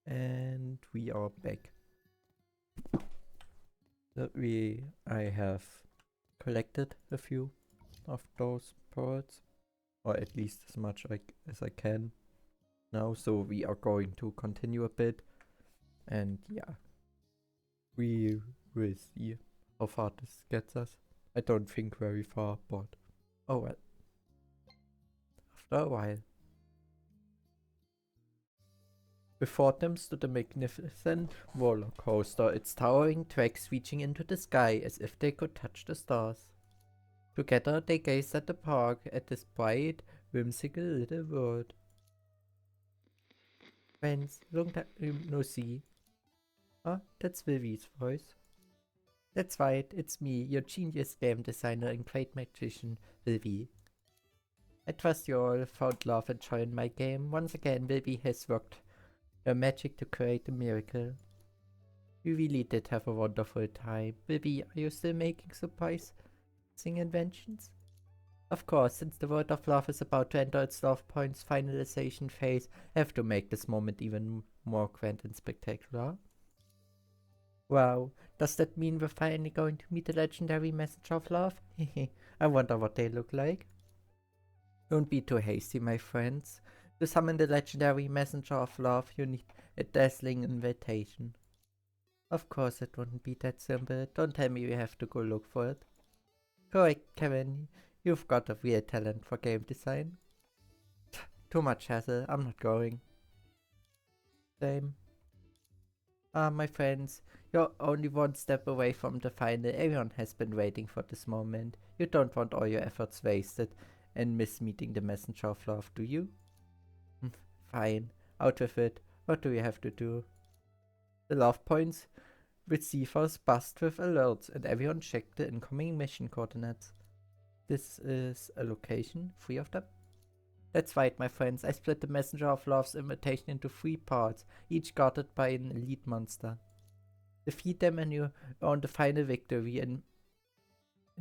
And we are back. I have collected a few of those pearls, or at least as much as I can now. So we are going to continue a bit, and yeah, we will see how far this gets us. I don't think very far, but oh well. After a while. Before them stood a magnificent roller coaster, its towering tracks reaching into the sky as if they could touch the stars. Together they gazed at the park, at this bright, whimsical little world. Friends, long time no see. Ah, that's Vivi's voice. That's right, it's me, your genius game designer and great magician, Vivi. I trust you all found love and joy in my game. Once again, Vivi has worked her magic to create a miracle. We really did have a wonderful time. Vivi, are you still making surprising inventions? Of course, since the world of love is about to enter its love points finalization phase, I have to make this moment even more grand and spectacular. Wow, does that mean we're finally going to meet the legendary messenger of love? Hehe, I wonder what they look like. Don't be too hasty, my friends. To summon the legendary messenger of love, you need a dazzling invitation. Of course it wouldn't be that simple. Don't tell me we have to go look for it. Correct, Kevin. You've got a real talent for game design. Too much hassle. I'm not going. Same. Ah, my friends, you're only one step away from the final. Everyone has been waiting for this moment. You don't want all your efforts wasted and miss meeting the messenger of love, do you? Fine. Out with it. What do we have to do? The love points receivers buzzed with alerts and everyone checked the incoming mission coordinates. This is a location, 3 of them? That's right, my friends. I split the Messenger of Love's invitation into 3 parts, each guarded by an elite monster. Defeat them and you earn the final victory and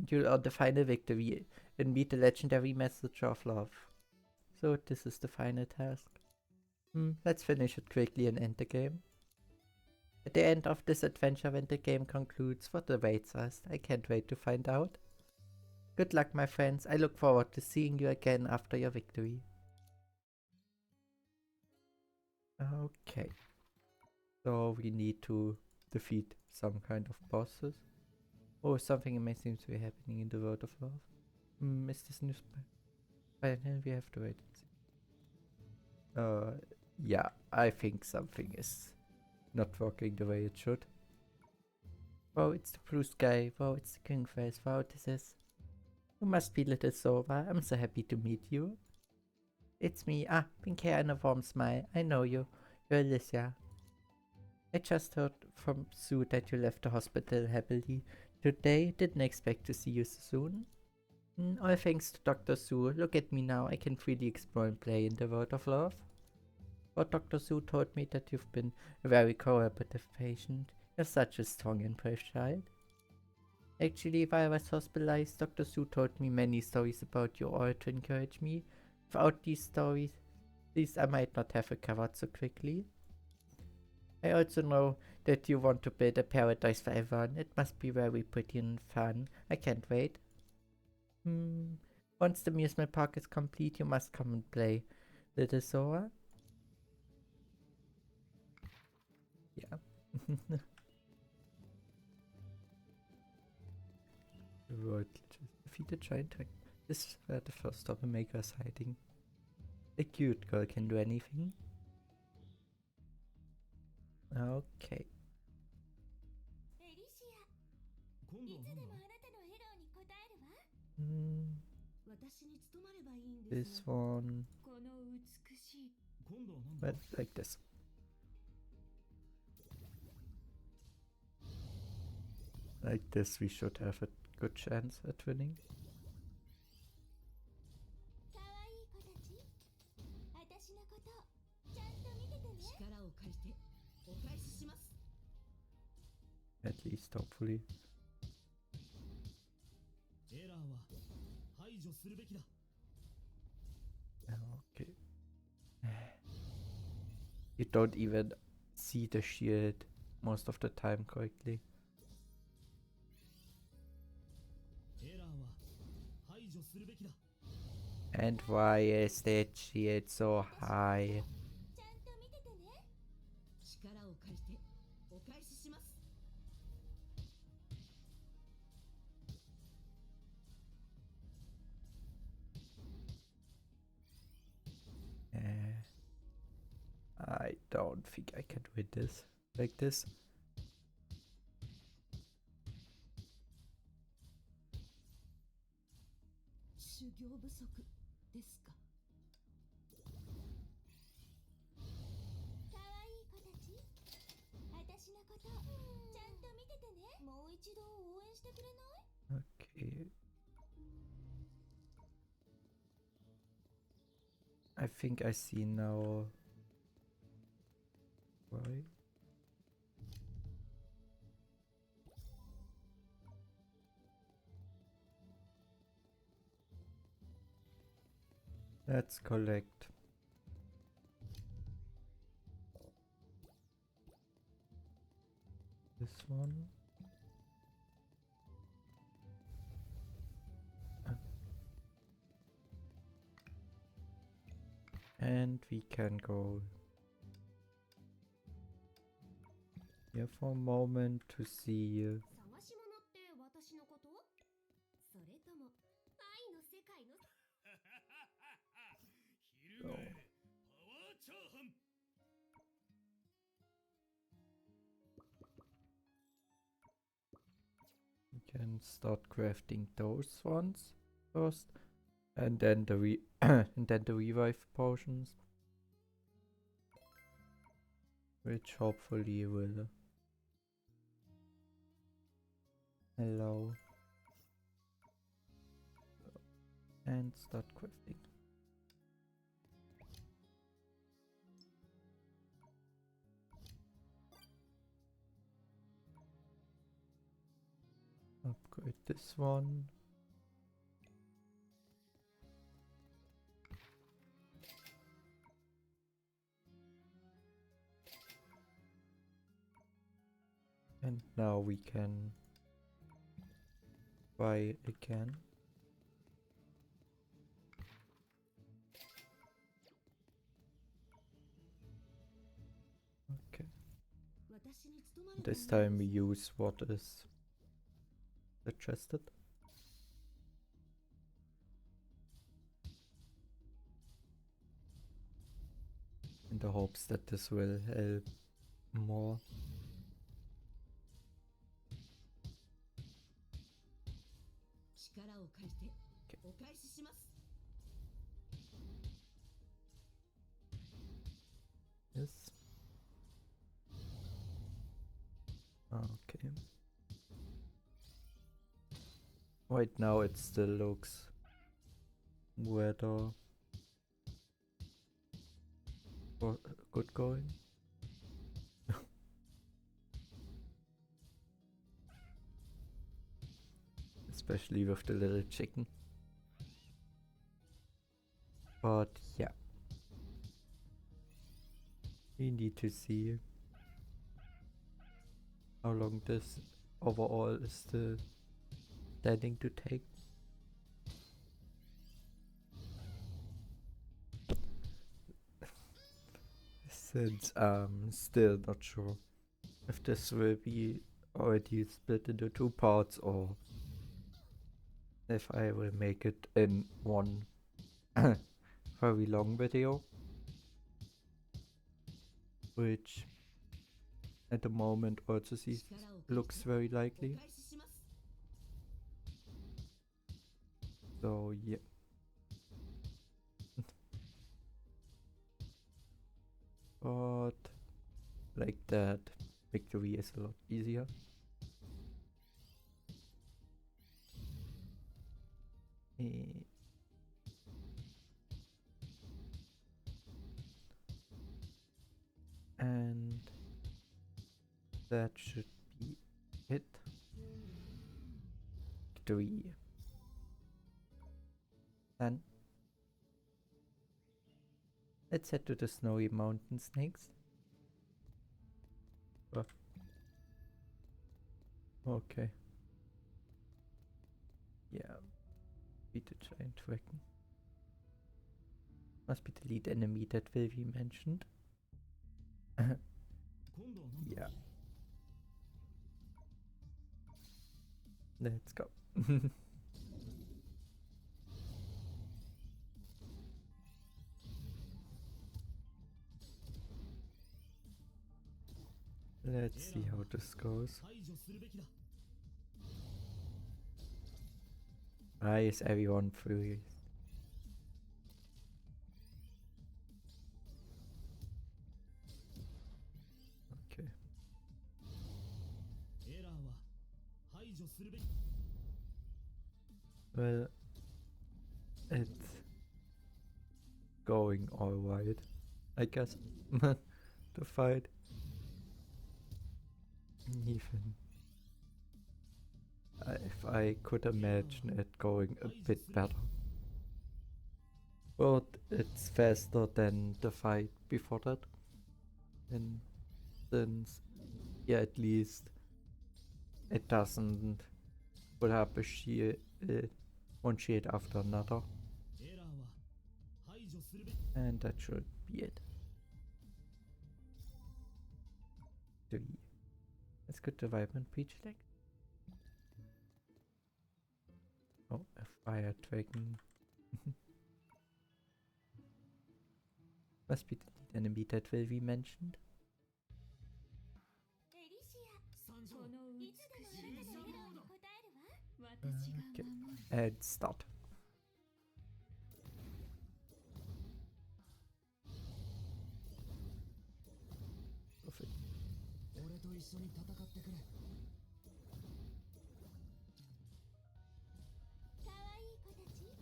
you'll earn the final victory and meet the legendary Messenger of Love. So this is the final task. Let's finish it quickly and end the game. At the end of this adventure, when the game concludes, what awaits us? I can't wait to find out. Good luck, my friends. I look forward to seeing you again after your victory. Okay. So we need to defeat some kind of bosses. Oh, something amazing seems to be happening in the world of love. Is this news by then we have to wait and see. Yeah, I think something is not working the way it should. Wow, it's the blue sky. Wow, it's the king face. Wow, this is... You must be little Sova. I'm so happy to meet you. It's me. Ah, pink hair and a warm smile. I know you. You're Alicia. I just heard from Sue that you left the hospital happily today. Didn't expect to see you so soon. All thanks to Dr. Sue. Look at me now. I can freely explore and play in the world of love. But Dr. Sue told me that you've been a very cooperative patient. You're such a strong and brave child. Actually, while I was hospitalized, Dr. Sue told me many stories about you all to encourage me. Without these stories, I might not have recovered so quickly. I also know that you want to build a paradise for everyone. It must be very pretty and fun. I can't wait. Once the amusement park is complete, you must come and play. Little Sora? Yeah. The world just defeated giant dragon. This is where the first troublemaker is hiding. A cute girl can do anything. Okay. This one. Well, like this. Like this, we should have a good chance at winning. At least, hopefully. Okay. You don't even see the shield most of the time correctly. And why is that shield so high? I don't think I can win this like this. Okay. I think I see now. Right. Let's collect. This one. And we can go here for a moment to see. Oh. We can start crafting those ones first, and then the and then the revive potions, which hopefully will allow and start crafting. Upgrade this one. And now we can buy again. Okay. This time we use what is suggested. In the hopes that this will help more. Okay. Yes. Okay. Right now it still looks weather or good going. Especially with the little chicken. But yeah. We need to see how long this overall is still planning to take. Since I'm still not sure if this will be already split into 2 parts or if I will make it in one very long video, which at the moment also looks very likely. So yeah. But like that, victory is a lot easier. And that should be it. Victory. Then let's head to the snowy mountains next. Oh. Okay. Yeah. Beat the giant dragon. Must be the lead enemy that will be mentioned. Yeah. Let's go. Let's see how this goes. Why is everyone furious? Okay. Well, it's going alright, I guess. The fight. Even if I could imagine it going a bit better. But it's faster than the fight before that. And since, yeah, at least it doesn't pull up a shield, one shield after another. And that should be it. 3. Let's get the Vibrant Peach deck. Oh, a fire dragon. Must be the lead enemy that will be mentioned. Okay. And start. Perfect.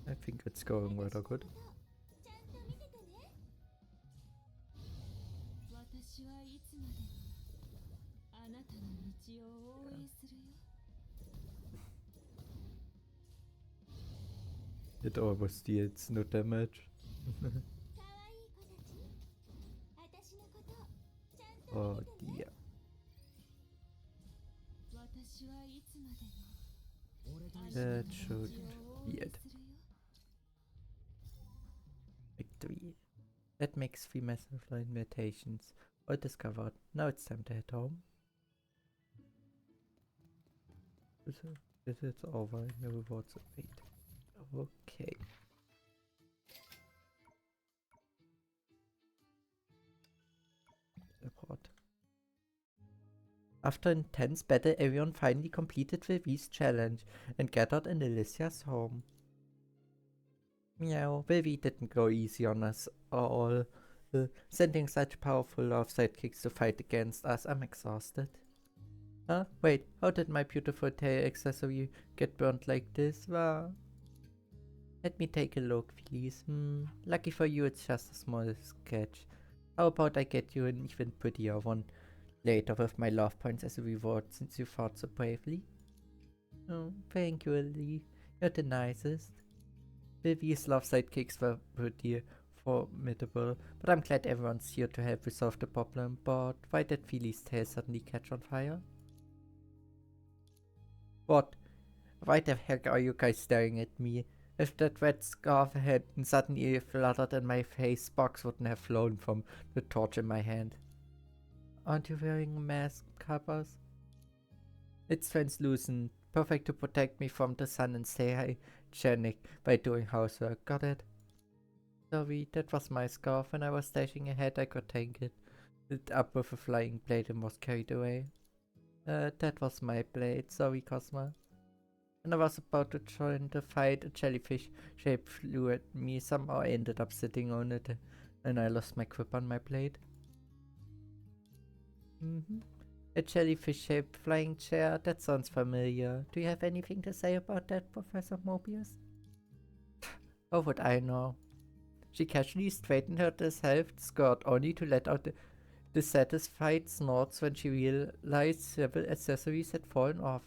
I think it's going rather good. It almost deals no damage. Oh dear. That should be it. Victory. That makes 3 massive invitations. All discovered. Now it's time to head home. This is over. The rewards are paid. Okay. Report. After intense battle, everyone finally completed the V's challenge and gathered in Alicia's home. Meow, Vivi didn't go easy on us all. Sending such powerful love sidekicks to fight against us, I'm exhausted. Huh? Wait, how did my beautiful tail accessory get burnt like this? Wow. Let me take a look, please. Lucky for you, it's just a small sketch. How about I get you an even prettier one later with my love points as a reward since you fought so bravely? Oh, thank you, Ellie. You're the nicest. Vivi's love sidekicks were pretty formidable, but I'm glad everyone's here to help resolve the problem. But why did Philly's tail suddenly catch on fire? What? Why the heck are you guys staring at me? If that red scarf hadn't suddenly fluttered in my face, sparks wouldn't have flown from the torch in my hand. Aren't you wearing a mask, Kappas? It's translucent, perfect to protect me from the sun and stay hygienic by doing housework. Got it? Sorry, that was my scarf. When I was dashing ahead, I got tangled it up with a flying blade and was carried away. That was my blade. Sorry, Cosma. When I was about to join the fight, a jellyfish shape flew at me. Somehow I ended up sitting on it and I lost my grip on my blade. A jellyfish-shaped flying chair? That sounds familiar. Do you have anything to say about that, Professor Mobius? How would I know? She casually straightened her disheveled skirt only to let out the dissatisfied snorts when she realized several accessories had fallen off.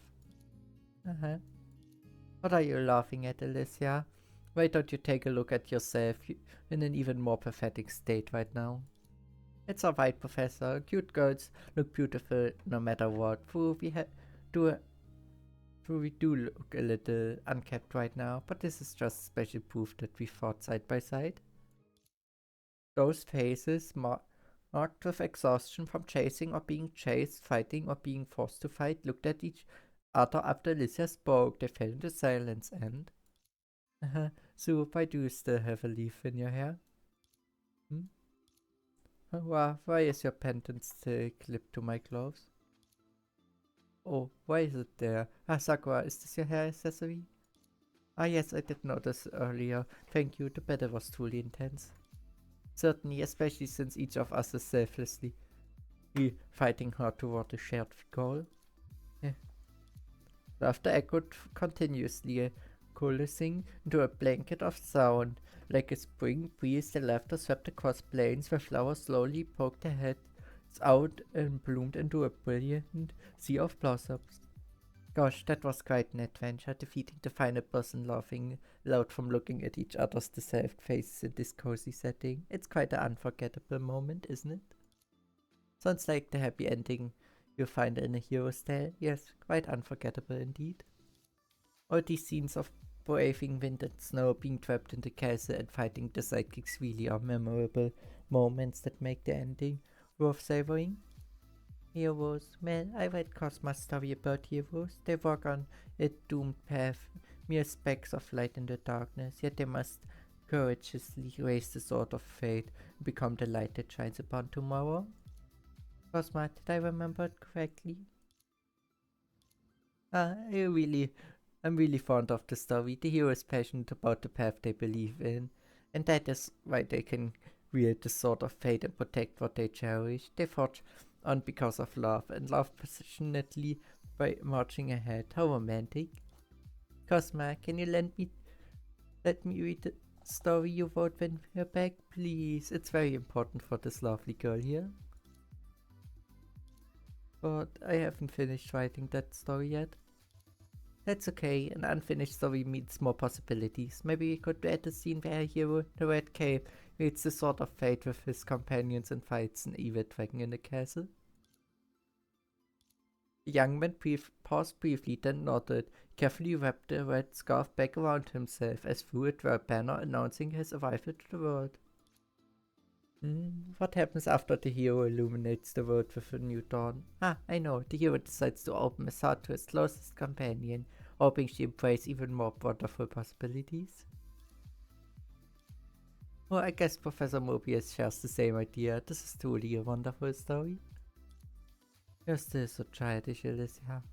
What are you laughing at, Alicia? Why don't you take a look at yourself? You're in an even more pathetic state right now. It's alright, Professor. Cute girls look beautiful no matter what. Do we do look a little unkept right now, but this is just special proof that we fought side by side. Those faces marked with exhaustion from chasing or being chased, fighting or being forced to fight, looked at each other after Alicia spoke. They fell into silence and... So, why do you still have a leaf in your hair? Hmm? Why is your pendant still clipped to my clothes? Oh, why is it there? Ah, Sakura, is this your hair accessory? Ah, yes, I did notice earlier. Thank you, the battle was truly intense. Certainly, especially since each of us is selflessly fighting hard toward a shared goal. Yeah. Laughter echoed continuously, coalescing into a blanket of sound. Like a spring breeze, the laughter swept across plains where flowers slowly poked their heads out and bloomed into a brilliant sea of blossoms. Gosh, that was quite an adventure, defeating the final person laughing loud from looking at each other's dissolved faces in this cozy setting. It's quite an unforgettable moment, isn't it? Sounds like the happy ending you find in a hero's tale. Yes, quite unforgettable indeed. All these scenes of braving wind and snow, being trapped in the castle and fighting the sidekicks really are memorable moments that make the ending worth savoring. Heroes. Well, I read Cosma's story about heroes. They walk on a doomed path, mere specks of light in the darkness, yet they must courageously raise the sword of fate and become the light that shines upon tomorrow. Cosma, did I remember it correctly? I'm really fond of the story. The hero is passionate about the path they believe in, and that is why they can wield the sword of fate and protect what they cherish. They forge on because of love, and love passionately by marching ahead. How romantic. Cosma, can you let me read the story you wrote when we're back, please? It's very important for this lovely girl here. But I haven't finished writing that story yet. That's okay, an unfinished story means more possibilities. Maybe we could add a scene where a hero, the Red Cape, meets the Sword of Fate with his companions and fights an evil dragon in the castle. The young man paused briefly, then nodded, carefully wrapped the red scarf back around himself as through it were a banner announcing his arrival to the world. What happens after the hero illuminates the world with a new dawn? Ah, I know, the hero decides to open his heart to his closest companion, hoping she embraces even more wonderful possibilities. Well, I guess Professor Mobius shares the same idea. This is truly a wonderful story. You're still so childish, Alicia.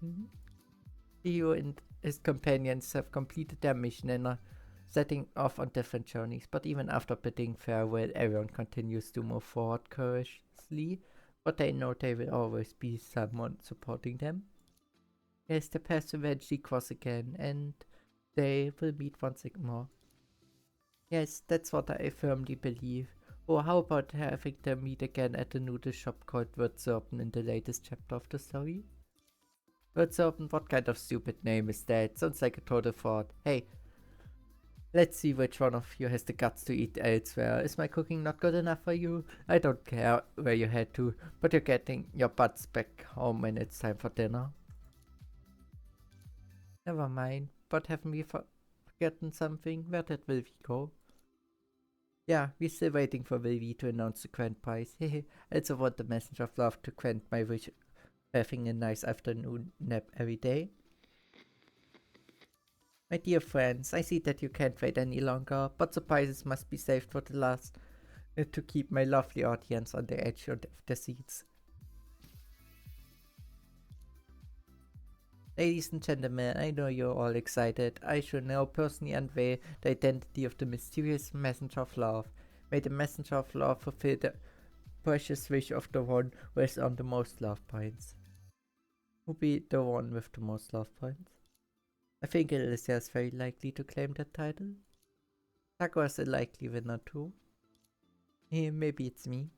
The hero and his companions have completed their mission and are setting off on different journeys, but even after bidding farewell, everyone continues to move forward courageously, but they know there will always be someone supporting them. Yes, the paths eventually cross again, and they will meet once more. Yes, that's what I firmly believe. Or how about having them meet again at the noodle shop called Wirtshausen in the latest chapter of the story? Wirtshausen, what kind of stupid name is that? Sounds like a total fraud. Hey, let's see which one of you has the guts to eat elsewhere. Is my cooking not good enough for you? I don't care where you head to, but you're getting your butts back home when it's time for dinner. Never mind, but haven't we forgotten something? Where did Wilvi go? Yeah, we're still waiting for Wilvi to announce the grand prize. Hehe, I also want the messenger of love to grant my wish of having a nice afternoon nap every day. My dear friends, I see that you can't wait any longer, but surprises must be saved for the last to keep my lovely audience on the edge of their seats. Ladies and gentlemen, I know you're all excited. I shall now personally unveil the identity of the mysterious messenger of love. May the messenger of love fulfill the precious wish of the one who has earned the most love points. Who be the one with the most love points? I think Alicia is very likely to claim that title. Sakura is a likely winner too. Maybe it's me.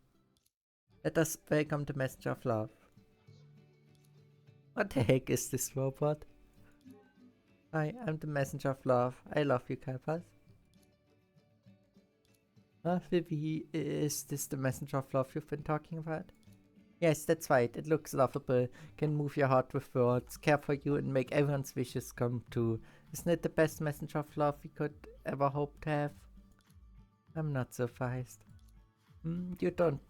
Let us welcome the messenger of love. What the heck is this robot? Hi, I'm the messenger of love. I love you, Kalpas. Vivi, is this the messenger of love you've been talking about? Yes, that's right. It looks lovable. Can move your heart with words, care for you, and make everyone's wishes come true. Isn't it the best messenger of love we could ever hope to have? I'm not surprised. You don't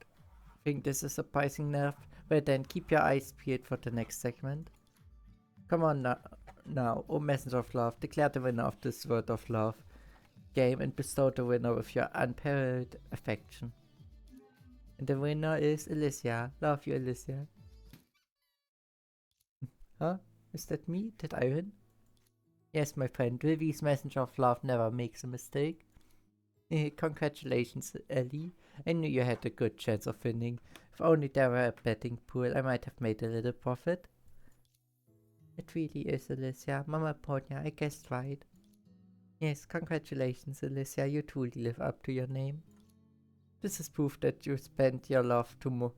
think this is surprising enough? Well then, keep your eyes peeled for the next segment. Come on now, O messenger of love, declare the winner of this word of love game and bestow the winner with your unparalleled affection. And the winner is Alicia. Love you, Alicia. Huh? Is that me? Did I win? Yes, my friend. Vivi's messenger of love never makes a mistake. Congratulations, Ellie. I knew you had a good chance of winning. If only there were a betting pool, I might have made a little profit. It really is, Alicia. Mama Ponya, I guessed right. Yes, congratulations, Alicia. You truly live up to your name. This is proof that you spent your love to more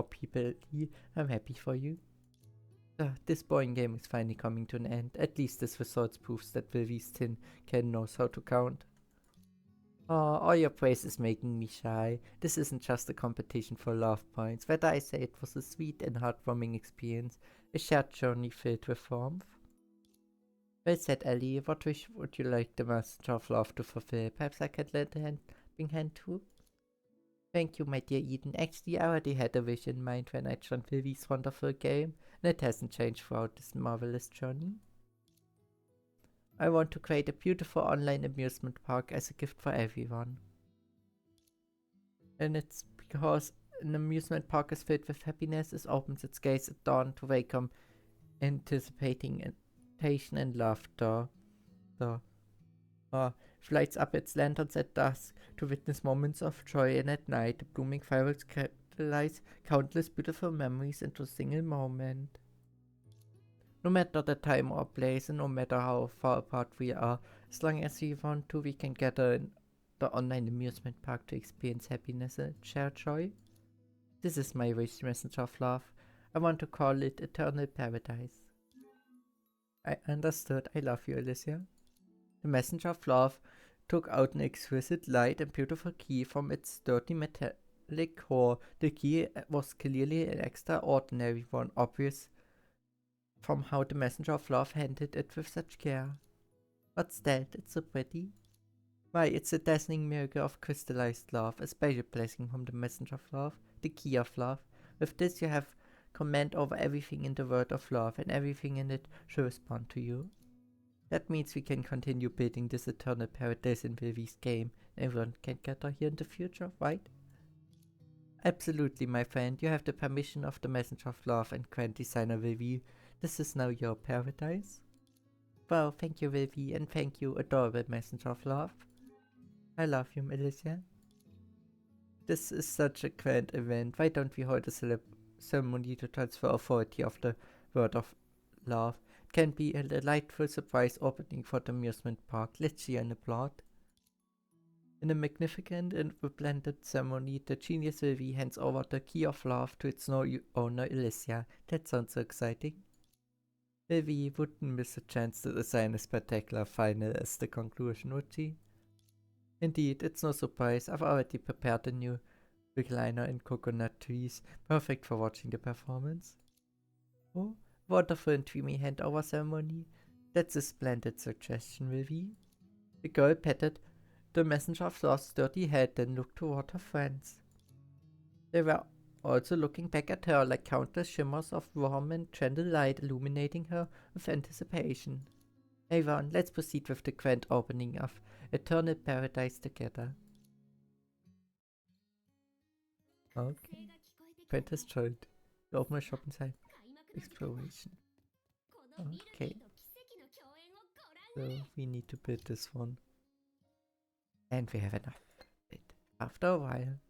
people. I'm happy for you. This boring game is finally coming to an end. At least this result proves that Vivi's tin can knows how to count. Oh, all your praise is making me shy. This isn't just a competition for love points. Whether I say it was a sweet and heartwarming experience, a shared journey filled with warmth. Well said, Ellie. What wish would you like the Master of Love to fulfill? Perhaps I could lend a helping hand too? Thank you, my dear Eden. Actually, I already had a wish in mind when I joined Vivi's wonderful game, and it hasn't changed throughout this marvelous journey. I want to create a beautiful online amusement park as a gift for everyone. And it's because an amusement park is filled with happiness, it opens its gates at dawn to welcome anticipating and laughter. Lights up its lanterns at dusk to witness moments of joy, and at night the blooming fireworks catalyze countless beautiful memories into a single moment. No matter the time or place, and no matter how far apart we are, as long as we want to, we can gather in the online amusement park to experience happiness and share joy. This is my wish, messenger of love. I want to call it eternal paradise. I understood. I love you, Alicia. The messenger of love took out an exquisite light and beautiful key from its sturdy metallic core. The key was clearly an extraordinary one, obvious from how the messenger of love handled it with such care. What's that? It's so pretty. Why, it's a dazzling miracle of crystallized love, a special blessing from the messenger of love, the key of love. With this you have command over everything in the world of love, and everything in it should respond to you. That means we can continue building this eternal paradise in Vivi's game. Everyone can gather here in the future, right? Absolutely, my friend. You have the permission of the messenger of love and grand designer Vivi. This is now your paradise. Wow, thank you, Vivi, and thank you, adorable messenger of love. I love you, Alicia. This is such a grand event. Why don't we hold a ceremony to transfer authority of the word of love? It can be a delightful surprise opening for the amusement park. Let's see and applaud. In a magnificent and splendid ceremony, the genius Vivi hands over the key of love to its new owner, Alicia. That sounds so exciting. Vivi wouldn't miss a chance to design a spectacular final as the conclusion, would she? Indeed, it's no surprise. I've already prepared a new recliner in coconut trees, perfect for watching the performance. Oh, wonderful and dreamy handover ceremony. That's a splendid suggestion, Vivi. The girl patted the messenger of love's sturdy head, then looked toward her friends. They were also looking back at her like countless shimmers of warm and gentle light illuminating her with anticipation. Everyone, let's proceed with the grand opening of Eternal Paradise together. Okay. Grand has joined. We open a shop inside. Exploration. Okay. So we need to build this one. And we have enough of it. After a while.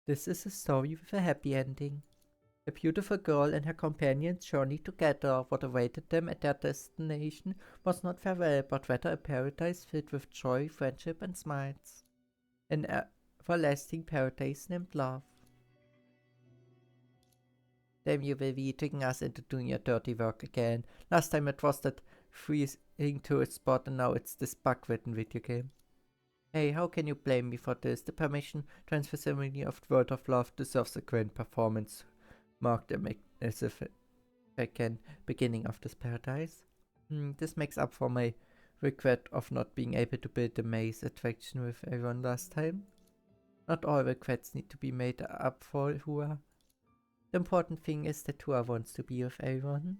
This is a story with a happy ending. A beautiful girl and her companions journeyed together. What awaited them at their destination was not farewell, but rather a paradise filled with joy, friendship, and smiles. An everlasting paradise named love. Damn you, Vivi, taking us into doing your dirty work again. Last time it was that freezing to a spot, and now it's this bug-ridden video game. Hey, how can you blame me for this? The permission transfer ceremony of World of Love deserves a grand performance. Marked a massive beginning of this paradise. This makes up for my regret of not being able to build the maze attraction with everyone last time. Not all regrets need to be made up for, Hua. The important thing is that Hua wants to be with everyone.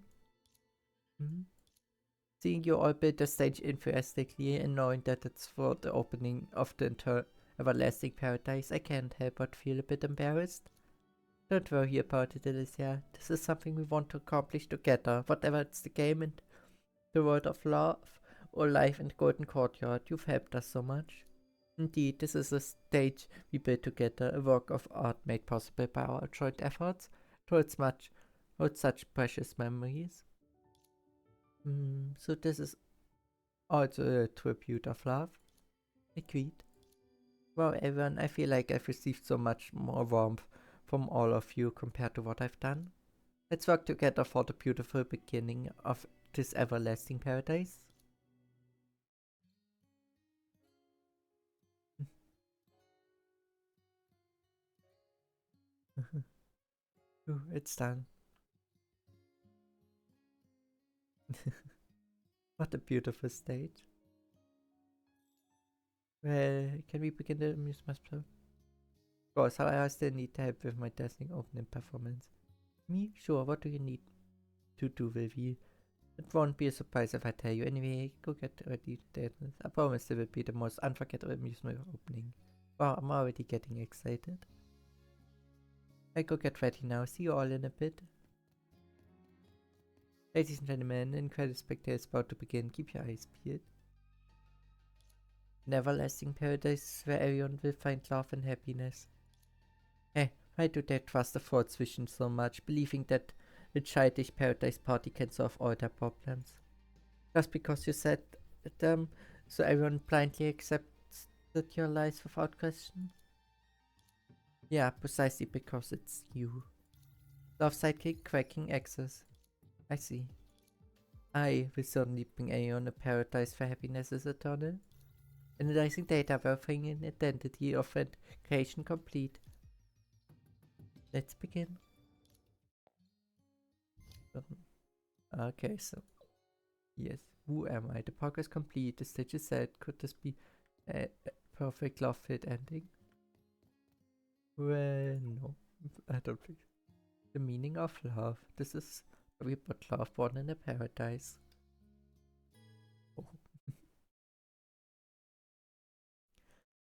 Seeing you all build the stage enthusiastically and knowing that it's for the opening of the everlasting paradise, I can't help but feel a bit embarrassed. Don't worry about it, Alicia. This is something we want to accomplish together, whatever it's the game and the world of love or life in Golden Courtyard. You've helped us so much. Indeed, this is a stage we built together, a work of art made possible by our joint efforts. Holds such precious memories. So this is also a tribute of love. Agreed. Wow, everyone, I feel like I've received so much more warmth from all of you compared to what I've done. Let's work together for the beautiful beginning of this everlasting paradise. Ooh, it's done. What a beautiful stage. Well, can we begin the amusement show? Of course, however, I still need help with my dazzling opening performance. Me? Sure, what do you need to do, Vivi? It won't be a surprise if I tell you. Anyway, go get ready to dance. I promise it will be the most unforgettable amusement opening. Wow, I'm already getting excited. I go get ready now. See you all in a bit. Ladies and gentlemen, incredible spectacle is about to begin. Keep your eyes peeled. An everlasting paradise where everyone will find love and happiness. Hey, why do they trust the Ford's vision so much, believing that a childish paradise party can solve all their problems? Just because you said them, so everyone blindly accepts your lies without question? Yeah, precisely because it's you. Love sidekick cracking access. I see. I will certainly bring Aeon a paradise where happiness is eternal. Analyzing data, verifying an identity of creation complete. Let's begin. Okay, so yes, who am I? The progress complete. The stage is set. Could this be a perfect love fit ending? Well, no, I don't think. The meaning of love. This is about love born in a paradise. Oh.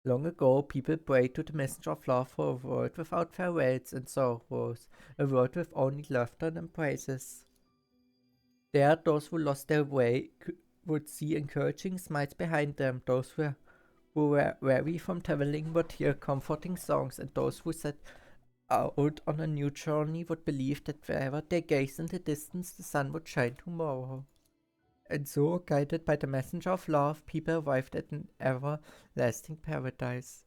Long ago, people prayed to the messenger of love for a world without farewells and sorrows, a world with only laughter and embraces. There, those who lost their way would see encouraging smiles behind them. Those who were weary from traveling would hear comforting songs, and those who set out on a new journey would believe that wherever they gazed in the distance, the sun would shine tomorrow. And so, guided by the messenger of love, people arrived at an everlasting paradise.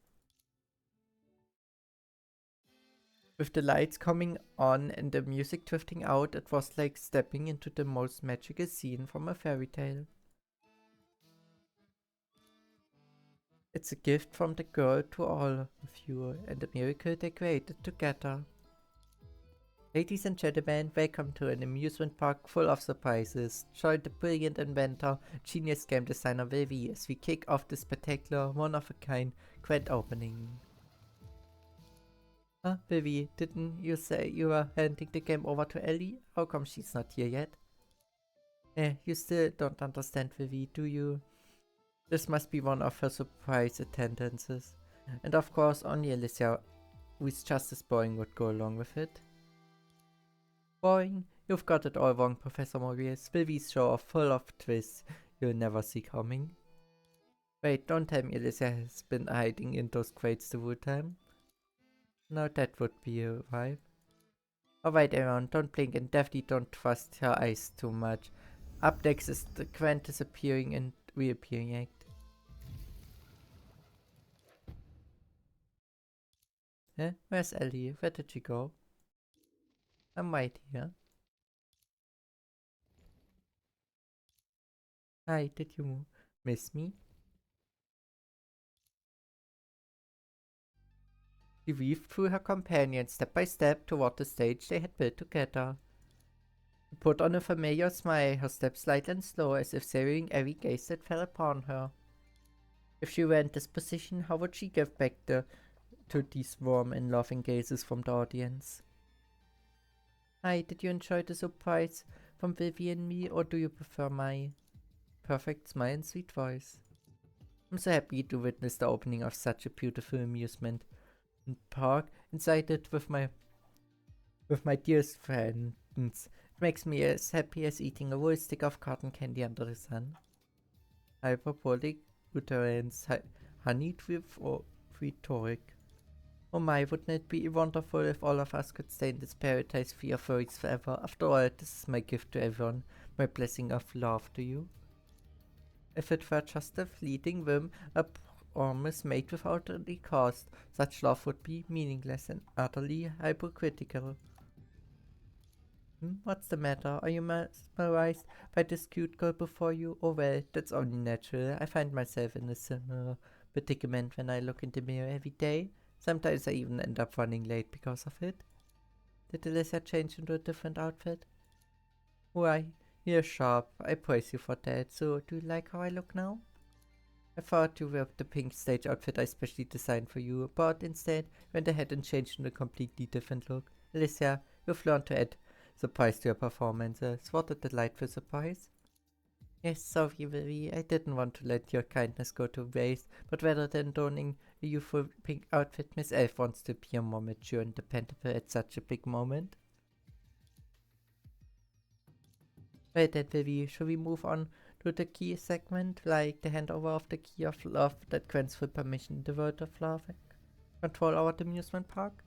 With the lights coming on and the music drifting out, it was like stepping into the most magical scene from a fairy tale. It's a gift from the girl to all of you, and a miracle they created together. Ladies and gentlemen, welcome to an amusement park full of surprises. Join the brilliant inventor, genius game designer Vivi as we kick off this spectacular, one-of-a-kind grand opening. Huh, Vivi, didn't you say you were handing the game over to Ellie? How come she's not here yet? You still don't understand, Vivi, do you? This must be one of her surprise attendances. And of course, only Alicia, who is just as boring, would go along with it. Boring? You've got it all wrong, Professor Maurice. Vivi's show are full of twists you'll never see coming. Wait, don't tell me Alicia has been hiding in those crates the whole time. No, that would be a vibe. Alright everyone, don't blink and definitely don't trust her eyes too much. Up next is the grand disappearing and reappearing act. Huh? Where's Ellie? Where did she go? I'm right here. Hi, did you miss me? She weaved through her companions step by step toward the stage they had built together. She put on a familiar smile, her steps light and slow, as if savoring every gaze that fell upon her. If she were in this position, how would she give back to these warm and loving gazes from the audience? Hi, did you enjoy the surprise from Vivi and me, or do you prefer my perfect smile and sweet voice? I'm so happy to witness the opening of such a beautiful amusement park inside it with my dearest friends. It makes me as happy as eating a whole stick of cotton candy under the sun. Hyperbolic utterance, honeyed with rhetoric. Oh my, wouldn't it be wonderful if all of us could stay in this paradise free of worries forever? After all, this is my gift to everyone, my blessing of love to you. If it were just a fleeting whim, a promise made without any cost, such love would be meaningless and utterly hypocritical. What's the matter? Are you mesmerized by this cute girl before you? Oh well, that's only natural. I find myself in a similar predicament when I look in the mirror every day. Sometimes I even end up running late because of it. Did Alyssa change into a different outfit? Why, you're sharp. I praise you for that. So, do you like how I look now? I thought you were the pink stage outfit I specially designed for you, but instead went ahead and changed into a completely different look. Alicia, you've learned to add surprise to your performances. What a delightful surprise. Yes, sorry, Vivi. I didn't want to let your kindness go to waste, but rather than donning a youthful pink outfit, Miss Elf wants to appear more mature and dependable at such a big moment. Well then, Vivi, should we move on to the key segment, like the handover of the key of love that grants full permission in the world of love and control over the amusement park?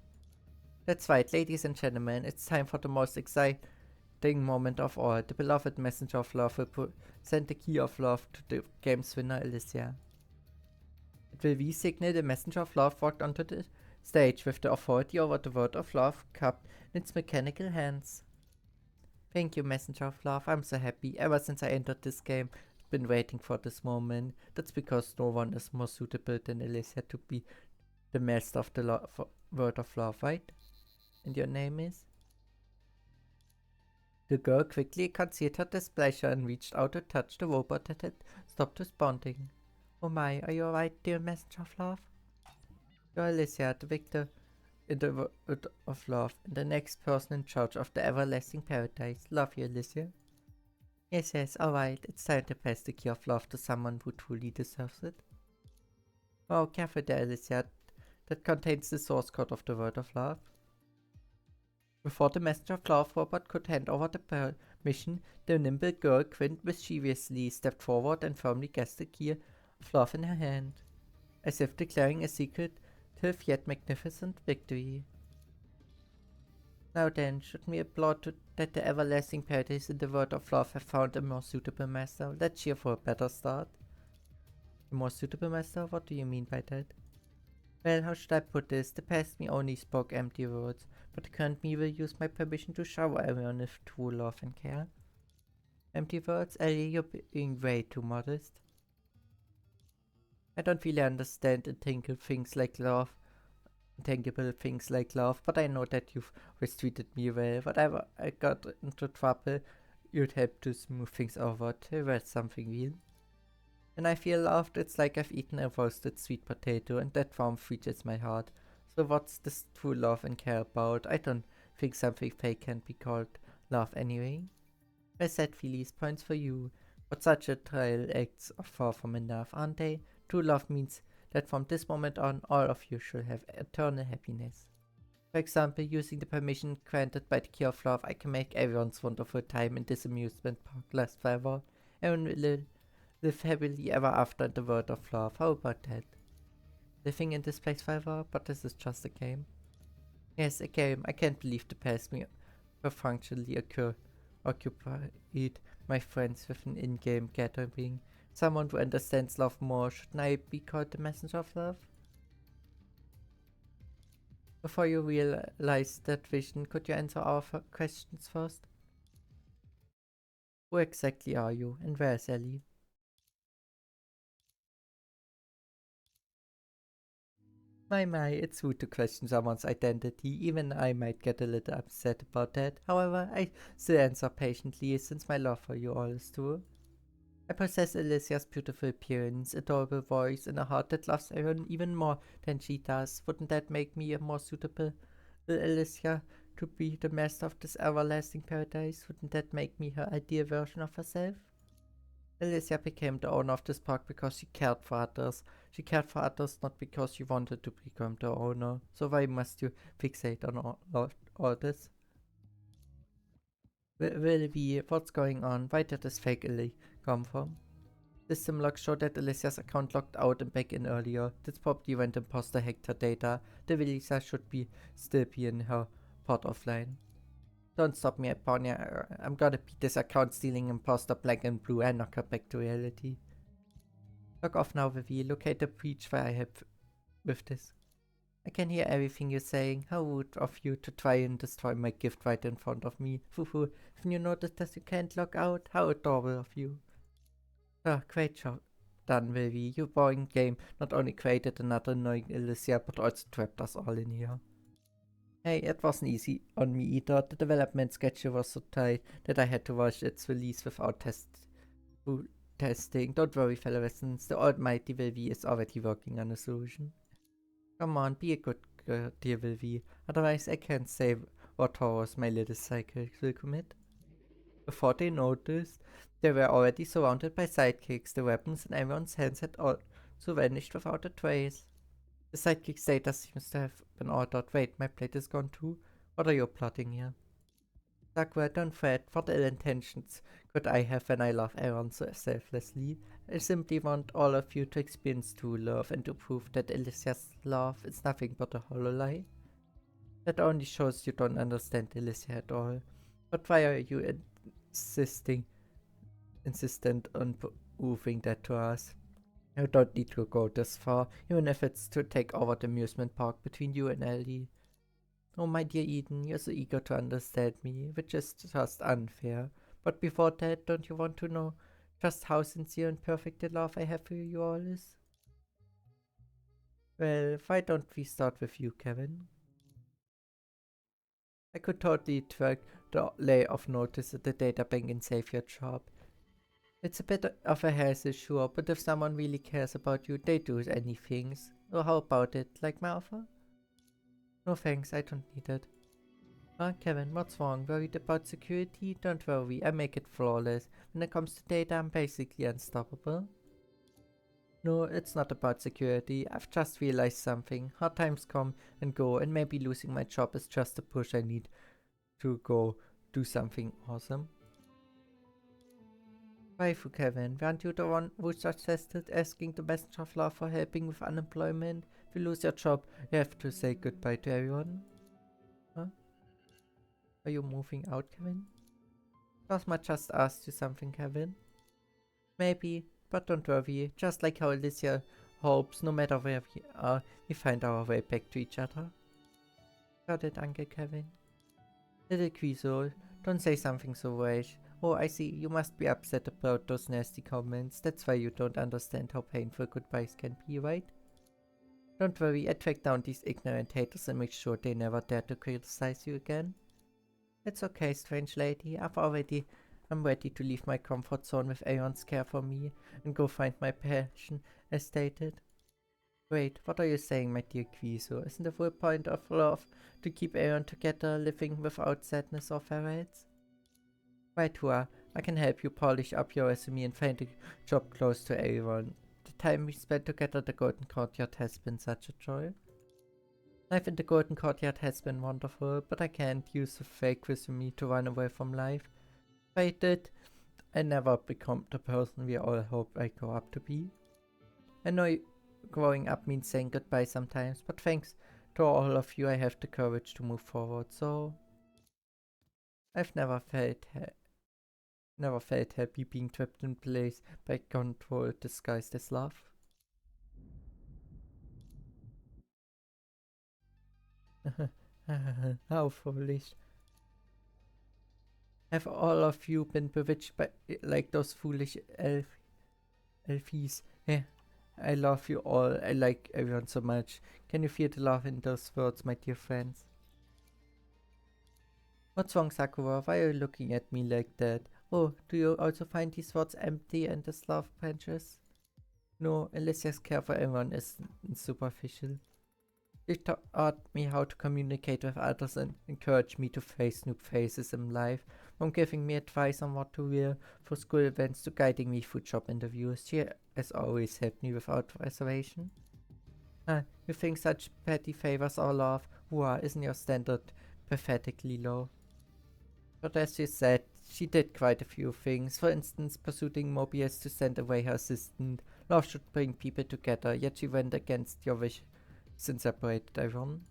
That's right, ladies and gentlemen, it's time for the most exciting moment of all. The beloved messenger of love will send the key of love to the game's winner, Alicia. It will V-signal the messenger of love walked onto the stage with the authority over the world of love cupped in its mechanical hands. Thank you, messenger of love. I'm so happy. Ever since I entered this game, I've been waiting for this moment. That's because no one is more suitable than Alicia to be the master of the world of love, right? And your name is? The girl quickly concealed her displeasure and reached out to touch the robot that had stopped responding. Oh my, are you alright, dear messenger of love? You're Alicia, the victor in the world of love, and the next person in charge of the everlasting paradise. Love you, Alicia. Yes, yes, alright, it's time to pass the key of love to someone who truly deserves it. Oh, careful there, Alicia. That contains the source code of the world of love. Before the messenger of love robot could hand over the permission, the nimble girl Quint mischievously stepped forward and firmly grasped the key of love in her hand, as if declaring a secretive yet magnificent victory. Now then, should we applaud that the everlasting paradise in the world of love have found a more suitable master? Let's cheer for a better start. A more suitable master? What do you mean by that? Well, how should I put this? The past me only spoke empty words, but the current me will use my permission to shower everyone with true love and care. Empty words? Ellie, you're being way too modest. I don't really understand intangible things like love, but I know that you've always treated me well. Whatever I got into trouble, you'd help to smooth things over till there's something real. When I feel loved, it's like I've eaten a roasted sweet potato, and that warmth reaches my heart. So what's this true love and care about? I don't think something fake can be called love anyway. I said Philly's points for you, but such a trial acts are far from enough, aren't they? True love means that from this moment on, all of you should have eternal happiness. For example, using the permission granted by the key of love, I can make everyone's wonderful time in this amusement park last forever. Everyone will live happily ever after in the world of love. How about that? Living in this place forever? But this is just a game. Yes, a game. I can't believe the past me functionally occupied my friends with an in-game gathering. Someone who understands love more. Shouldn't I be called the messenger of love? Before you realize that vision, could you answer our questions first? Who exactly are you, and where is Ellie? My, it's rude to question someone's identity. Even I might get a little upset about that. However, I still answer patiently since my love for you all is true. I possess Alicia's beautiful appearance, adorable voice, and a heart that loves Aaron even more than she does. Wouldn't that make me a more suitable Alicia to be the master of this everlasting paradise? Wouldn't that make me her ideal version of herself? Alicia became the owner of this park because she cared for others. She cared for others not because she wanted to become the owner. So why must you fixate on all this? Will we? What's going on? Why did this fake Ali come from? System logs show that Alicia's account logged out and back in earlier. That's probably when the imposter hacked her data. The Elisa should still be in her pod offline. Don't stop me, Eponia. I'm gonna beat this account stealing imposter black and blue and knock her back to reality. Log off now, Vivi. Locate the breach where I help with this. I can hear everything you're saying. How rude of you to try and destroy my gift right in front of me. Fufu, haven't you noticed that you can't log out? How adorable of you. Ah, great job done, Vivi. Your boring game not only created another annoying Alicia, but also trapped us all in here. Hey, it wasn't easy on me either. The development schedule was so tight that I had to rush its release without testing. Don't worry, fellow residents. The almighty Vivi is already working on a solution. Come on, be a good girl, dear Vivi. Otherwise, I can't say what horrors my little psychic will commit. Before they noticed, they were already surrounded by sidekicks. The weapons in everyone's hands had also vanished without a trace. The sidekick's data seems to have been altered. Wait, my plate is gone too? What are you plotting here? Sakura, don't fret. What ill intentions could I have when I love Aaron so selflessly? I simply want all of you to experience true love and to prove that Alicia's love is nothing but a hollow lie. That only shows you don't understand Alicia at all. But why are you insistent on proving that to us? You don't need to go this far, even if it's to take over the amusement park between you and Ellie. Oh, my dear Eden, you're so eager to understand me, which is just unfair. But before that, don't you want to know just how sincere and perfect the love I have for you all is? Well, why don't we start with you, Kevin? I could totally track the lay of notice at the databank in Savior shop. It's a bit of a hassle, sure, but if someone really cares about you, they do anything. So how about it? Like my offer? No thanks, I don't need it. Kevin, what's wrong? Worried about security? Don't worry, I make it flawless. When it comes to data, I'm basically unstoppable. No, it's not about security. I've just realized something. Hard times come and go, and maybe losing my job is just the push I need to go do something awesome. Waifu, Kevin, weren't you the one who suggested asking the messenger of love for helping with unemployment? If you lose your job, you have to say goodbye to everyone. Huh? Are you moving out, Kevin? Cosma just asked you something, Kevin. Maybe, but don't worry. Just like how Alicia hopes, no matter where we are, we find our way back to each other. Got it, Uncle Kevin. Little Quizo, don't say something so rash. Oh, I see. You must be upset about those nasty comments. That's why you don't understand how painful goodbyes can be, right? Don't worry, I track down these ignorant haters and make sure they never dare to criticize you again. It's okay, strange lady. I'm ready to leave my comfort zone with Aeon's care for me and go find my passion, as stated. Wait, what are you saying, my dear Quizo? Isn't the full point of love to keep Aeon together, living without sadness or farewells? Right, Hua, I can help you polish up your resume and find a job close to everyone. The time we spent together at the Golden Courtyard has been such a joy. Life in the Golden Courtyard has been wonderful, but I can't use a fake resume to run away from life. If I did, I never become the person we all hope I grow up to be. I know growing up means saying goodbye sometimes, but thanks to all of you I have the courage to move forward, so I've never felt happy being trapped in place by control disguised as love. How foolish. Have all of you been bewitched by like those foolish elfies? I love you all. I like everyone so much. Can you feel the love in those words, my dear friends? What's wrong, Sakura? Why are you looking at me like that? Oh, do you also find these words empty and these love branches? No, Alicia's care for everyone is superficial. She taught me how to communicate with others and encouraged me to face new faces in life, from giving me advice on what to wear for school events to guiding me through job interviews. She has always helped me without reservation. You think such petty favors are love? Wow, isn't your standard pathetically low? But as you said, she did quite a few things. For instance, persuading Mobius to send away her assistant. Love should bring people together, yet she went against your wish and separated everyone.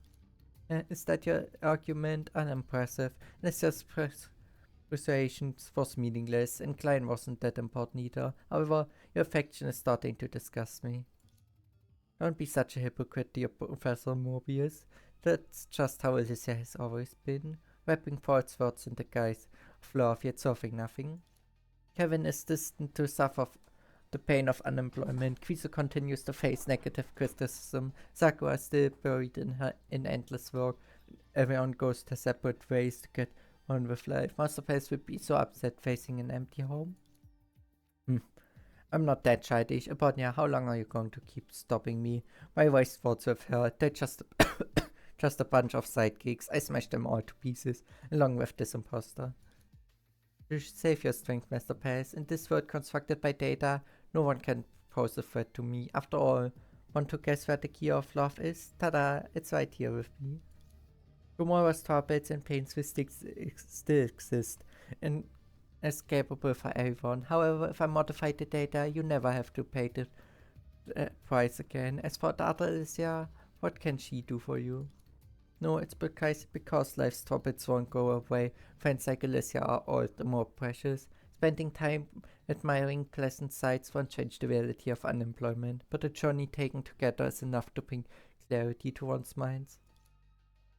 Is that your argument? Unimpressive. Necessar's persuasion was meaningless, and Klein wasn't that important either. However, your affection is starting to disgust me. Don't be such a hypocrite, dear Professor Mobius. That's just how Alicia has always been, wrapping false words in the guise of love, yet solving nothing. Kevin is destined to suffer the pain of unemployment. Quiso continues to face negative criticism. Sakura is still buried in endless work. Everyone goes their separate ways to get on with life. Masterface would be so upset facing an empty home. I'm not that childish. About how long are you going to keep stopping me? My voice thoughts with her. They're just just a bunch of sidekicks. I smashed them all to pieces, along with this imposter. You should save your strength, Master Pace. In this world constructed by data, no one can pose a threat to me. After all, want to guess where the key of love is? Ta-da! It's right here with me. Tomorrow's troubles and pains will still exist, and escapable for everyone. However, if I modify the data, you never have to pay the price again. As for the other Alicia, what can she do for you? No, it's because life's troubles won't go away. Friends like Alicia are all the more precious. Spending time admiring pleasant sights won't change the reality of unemployment, but a journey taken together is enough to bring clarity to one's minds.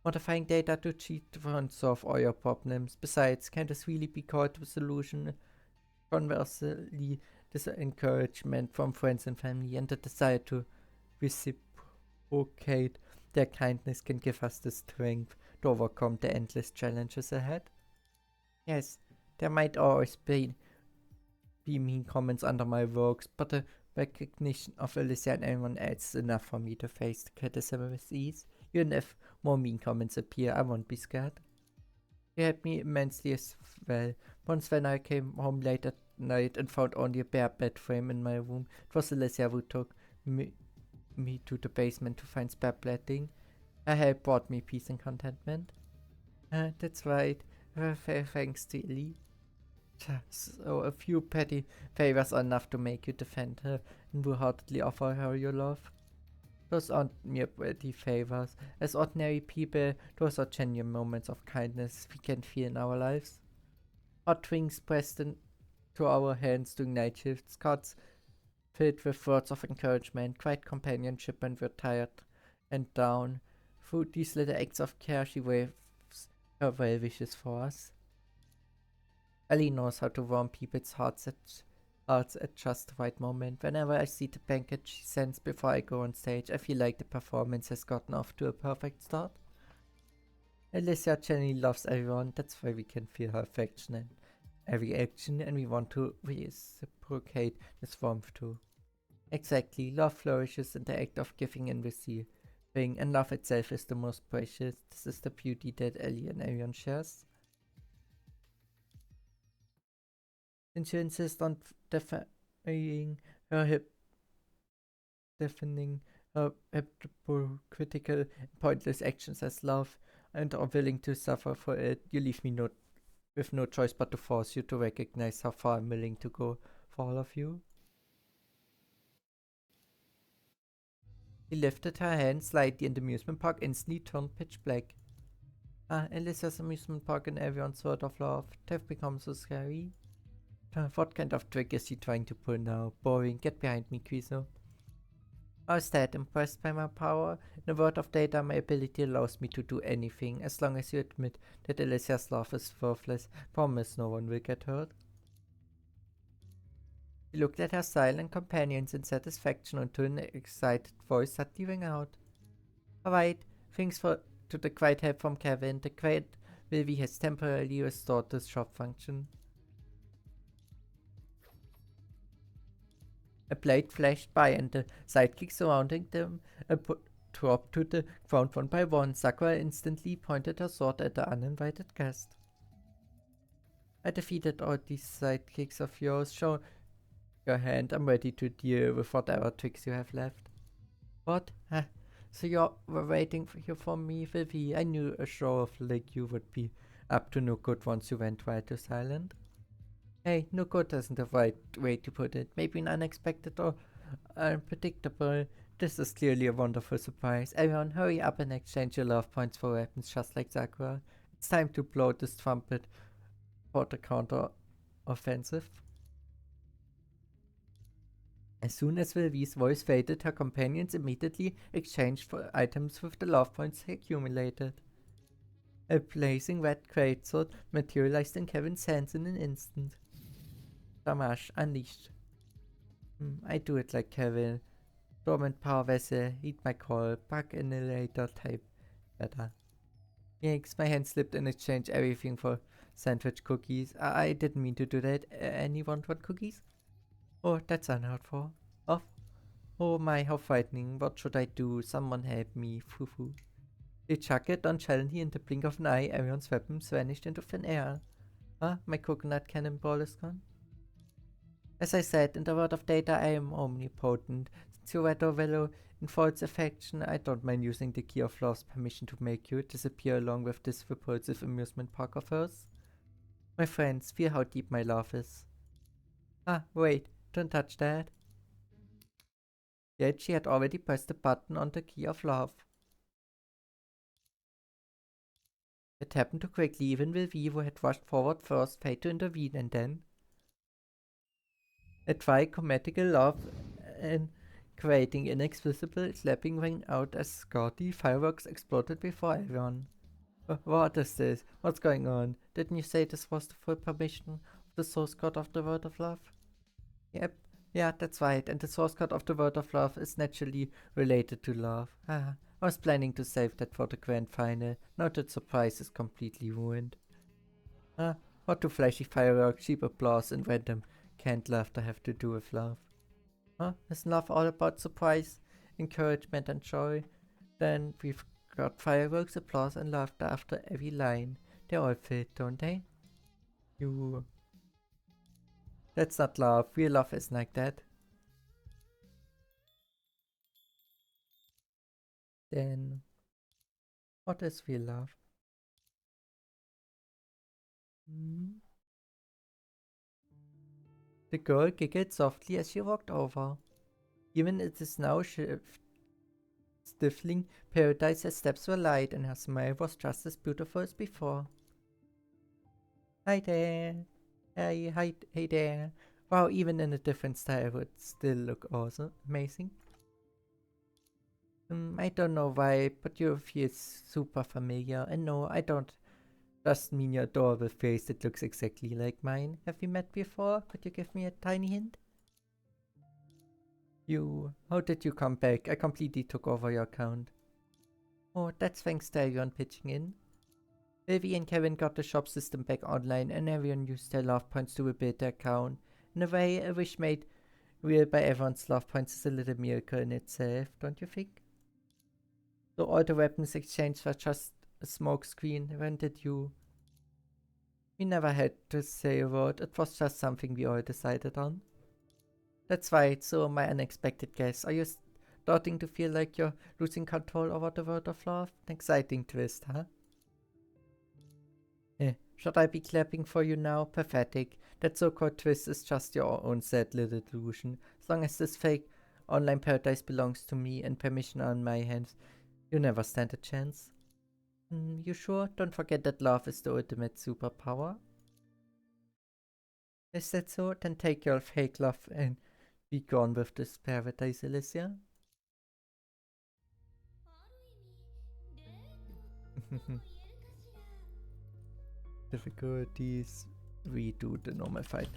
Modifying data to cheat won't solve all your problems. Besides, can this really be called a solution? Conversely, this encouragement from friends and family and the desire to reciprocate their kindness can give us the strength to overcome the endless challenges ahead. Yes, there might always be mean comments under my works, but the recognition of Alicia and everyone else is enough for me to face the criticism with ease. Even if more mean comments appear, I won't be scared. You helped me immensely as well. Once when I came home late at night and found only a bare bed frame in my room, it was Alicia who took me to the basement to find spare bedding. Her help brought me peace and contentment. That's right. Thanks to Ellie. So a few petty favors are enough to make you defend her and wholeheartedly offer her your love. Those aren't mere petty favors. As ordinary people, those are genuine moments of kindness we can feel in our lives. Hot wings pressed into our hands during night shifts, cards filled with words of encouragement, quiet companionship when we're tired and down. Through these little acts of care, she waves her well wishes for us. Ellie knows how to warm people's hearts at just the right moment. Whenever I see the banquet she sends before I go on stage, I feel like the performance has gotten off to a perfect start. Alicia genuinely loves everyone. That's why we can feel her affection in every action, and we want to reciprocate this warmth too. Exactly, love flourishes in the act of giving and receiving, and love itself is the most precious. This is the beauty that Ellie and everyone shares. And she insists on defining her hypocritical, pointless actions as love, and are willing to suffer for it. You leave me with no choice but to force you to recognize how far I'm willing to go for all of you. She lifted her hand slightly and the amusement park instantly turned pitch black. Alicia's amusement park and everyone's word of love. They've become so scary. What kind of trick is she trying to pull now? Boring, get behind me, Quiso. I was that impressed by my power. In a world of data, my ability allows me to do anything, as long as you admit that Alicia's love is worthless. Promise no one will get hurt. She looked at her silent companions in satisfaction until an excited voice suddenly rang out. Alright, thanks to the quiet help from Kevin. The quiet Wilby has temporarily restored the shop function. A blade flashed by and the sidekicks surrounding them dropped to the ground one by one. Sakura instantly pointed her sword at the uninvited guest. I defeated all these sidekicks of yours. Show your hand. I'm ready to deal with whatever tricks you have left. What? Huh? So you were waiting for me, Vivi? I knew a show off like you would be up to no good once you went right to silent. Hey, no good isn't the right way to put it. Maybe an unexpected or unpredictable. This is clearly a wonderful surprise. Everyone, hurry up and exchange your love points for weapons just like Sakura. It's time to blow this trumpet for the counter offensive. As soon as Vivi's voice faded, her companions immediately exchanged for items with the love points they accumulated. A blazing red greatsword materialized in Kevin's hands in an instant. Damage unleashed. I do it like Kevin. Dormant power vessel, heed my call, bug annihilator type better. Yikes, my hand slipped in exchange everything for sandwich cookies. I didn't mean to do that. Anyone want cookies? Oh, that's unheard for. Oh my, how frightening. What should I do? Someone help me. Foo-foo. They chuck it nonchalantly in the blink of an eye. Everyone's weapons vanished into thin air. My coconut cannonball is gone. As I said, in the world of data, I am omnipotent. Since you read Orvello in false affection, I don't mind using the key of love's permission to make you disappear along with this repulsive amusement park of hers. My friends, feel how deep my love is. Wait, don't touch that. Yet she had already pressed the button on the key of love. It happened too quickly. Even Vivi, who had rushed forward first, failed to intervene, and then a trichomatical love and creating inexplicable slapping rang out as gaudy fireworks exploded before everyone. What is this? What's going on? Didn't you say this was the full permission of the source code of the World of Love? Yep. Yeah, that's right. And the source code of the World of Love is naturally related to love. I was planning to save that for the grand final. Now that surprise is completely ruined. What do flashy fireworks, cheap applause, and random canned laughter have to do with love? Isn't love all about surprise, encouragement, and joy? Then we've got fireworks, applause, and laughter after every line. They all fit, don't they? That's not love. Real love isn't like that. Then, what is real love? The girl giggled softly as she walked over. Even it is now stifling paradise, her steps were light and her smile was just as beautiful as before. Hi there. Hey there. Wow, even in a different style it would still look awesome, amazing. I don't know why, but your feels super familiar. And no, I don't just mean your adorable face that looks exactly like mine. Have we met before? Could you give me a tiny hint? How did you come back? I completely took over your account. Oh, that's thanks to everyone pitching in. Vivi and Kevin got the shop system back online and everyone used their love points to rebuild their account. In a way, a wish made real by everyone's love points is a little miracle in itself, don't you think? So all the weapons exchanged were just a smoke screen. When did you? We never had to say a word. It was just something we all decided on. That's right, so my unexpected guess. Are you starting to feel like you're losing control over the world of love? An exciting twist, huh? Should I be clapping for you now? Pathetic. That so-called twist is just your own sad little delusion. As long as this fake online paradise belongs to me and permission are in my hands, you never stand a chance. You sure? Don't forget that love is the ultimate superpower. Is that so? Then take your fake love and be gone with this paradise, Alicia. Difficulties. Redo the normal fight.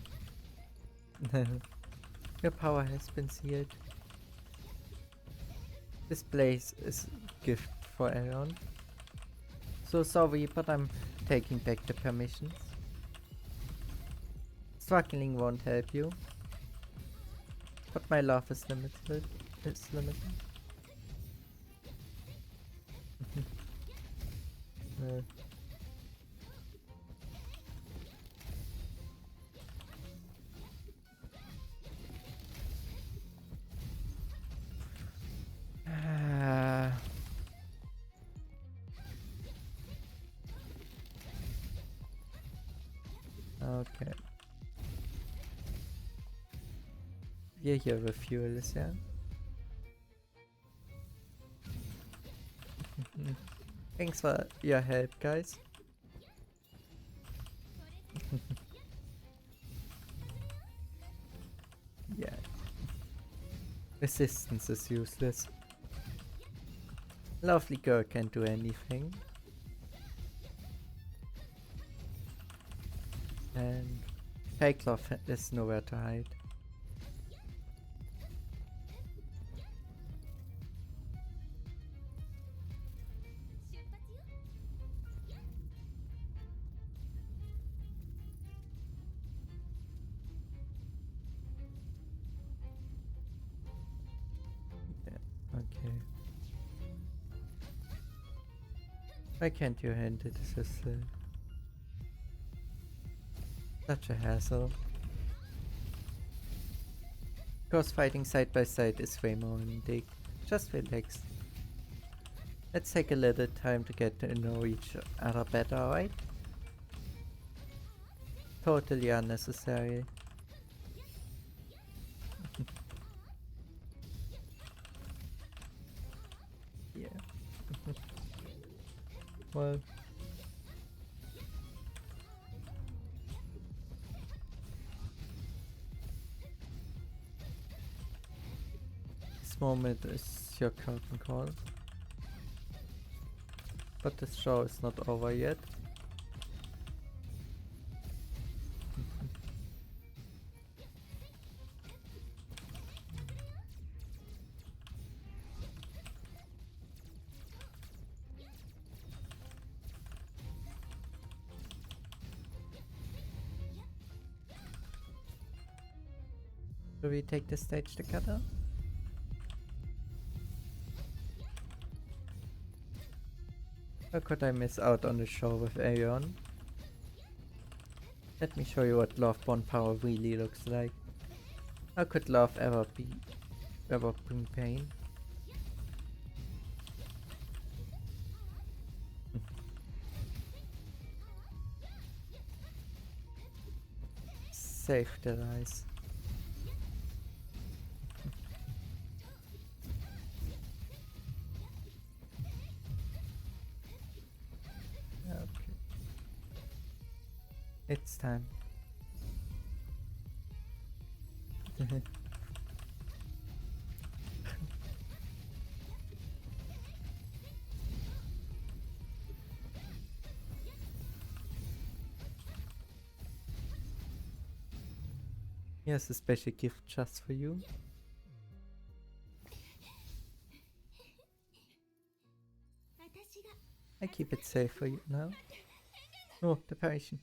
Your power has been sealed. This place is a gift for Aeon. So sorry, but I'm taking back the permissions. Struggling won't help you. But my love is limited. It's limited. No. Okay. We're here with fuels, yeah? Thanks for your help, guys. Yeah. Resistance is useless. Lovely girl can't do anything. And Paycloth is nowhere to hide. Yeah, okay. Why can't you hand it? It's just such a hassle. Because fighting side by side is way more unique. Just relax. Let's take a little time to get to know each other better, alright? Totally unnecessary. Yeah. Well. This moment is your curtain call. But this show is not over yet. Do we take the stage together? How could I miss out on the show with Aeon? Let me show you what love bond power really looks like. How could love ever bring pain? Save the lies. Okay. It's time. Here's a special gift just for you. I keep it safe for you now. Oh, the Parisian.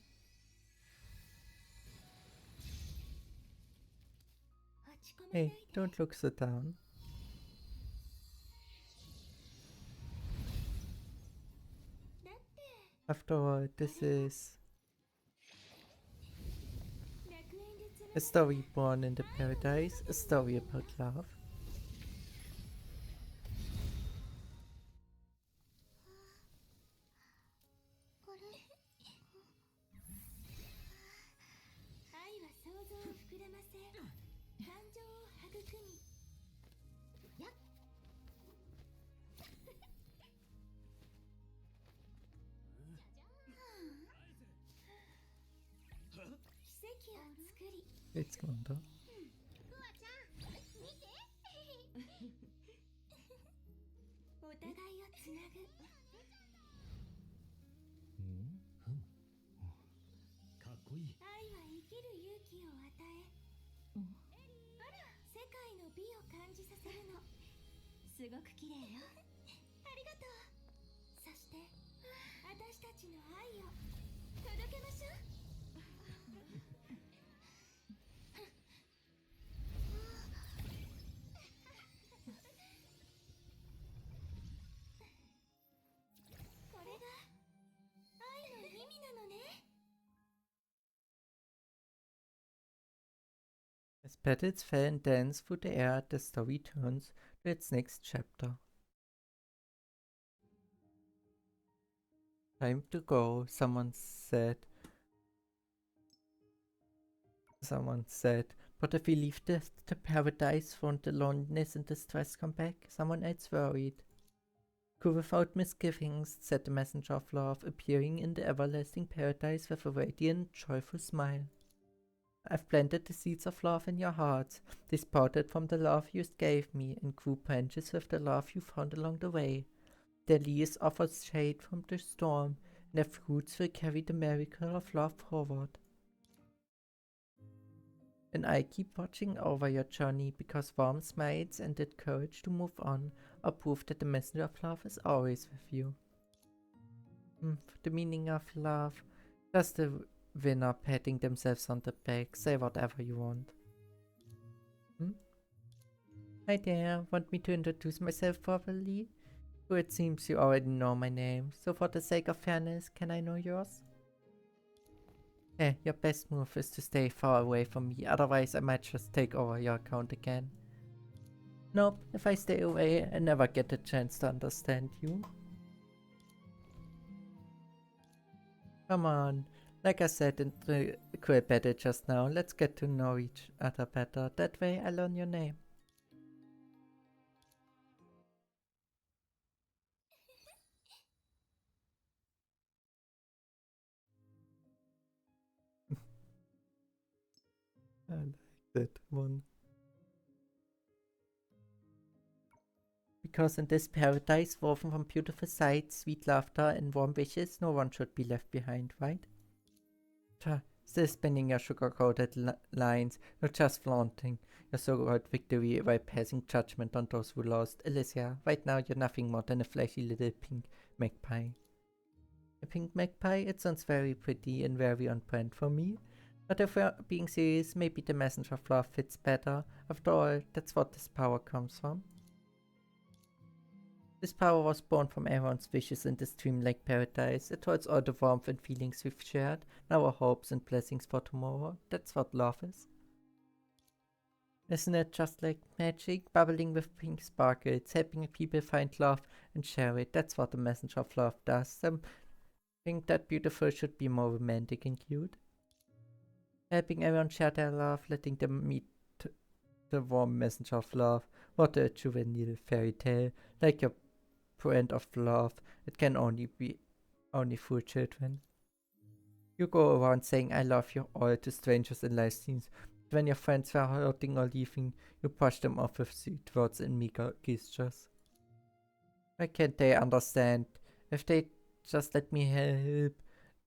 Hey, don't look so down. After all, this is a story born in the paradise, a story about love. It's gone though. させるのすごく綺麗よ。ありがとう。そして私たちの愛を届けましょう。これが愛の意味なのね。 As petals fell and danced through the air, the story turns to its next chapter. Time to go, someone said. But if we leave the paradise, won't the loneliness and the stress come back? Someone else worried. Go without misgivings, said the messenger of love, appearing in the everlasting paradise with a radiant, joyful smile. I've planted the seeds of love in your hearts. They sprouted from the love you gave me and grew branches with the love you found along the way. Their leaves offer shade from the storm, and their fruits will carry the miracle of love forward. And I keep watching over your journey because warm smiles and the courage to move on are proof that the messenger of love is always with you. The meaning of love. Just the winner patting themselves on the back. Say whatever you want. Hi there, want me to introduce myself properly? Oh, it seems you already know my name, so for the sake of fairness, can I know yours? Your best move is to stay far away from me, otherwise I might just take over your account again. Nope, if I stay away, I never get a chance to understand you. Come on, like I said in the quill battle just now, let's get to know each other better. That way I learn your name. I like that one. Because in this paradise woven from beautiful sights, sweet laughter and warm wishes, no one should be left behind, right? Still spinning your sugar-coated lines, not just flaunting your so-called victory while passing judgment on those who lost. Alicia, right now you're nothing more than a flashy little pink magpie. A pink magpie? It sounds very pretty and very on brand for me. But if we're being serious, maybe the messenger of love fits better. After all, that's what this power comes from. This power was born from everyone's wishes in this dreamlike paradise. It holds all the warmth and feelings we've shared, and our hopes and blessings for tomorrow. That's what love is. Isn't it just like magic, bubbling with pink sparkles, helping people find love and share it? That's what the messenger of love does. Something that beautiful should be more romantic and cute. Helping everyone share their love, letting them meet the warm messenger of love. What a juvenile fairy tale, like your brand of love. It can only be for children. You go around saying I love you all to strangers in live scenes. But when your friends are hurting or leaving, you brush them off with sweet words and meager gestures. Why can't they understand? If they just let me help,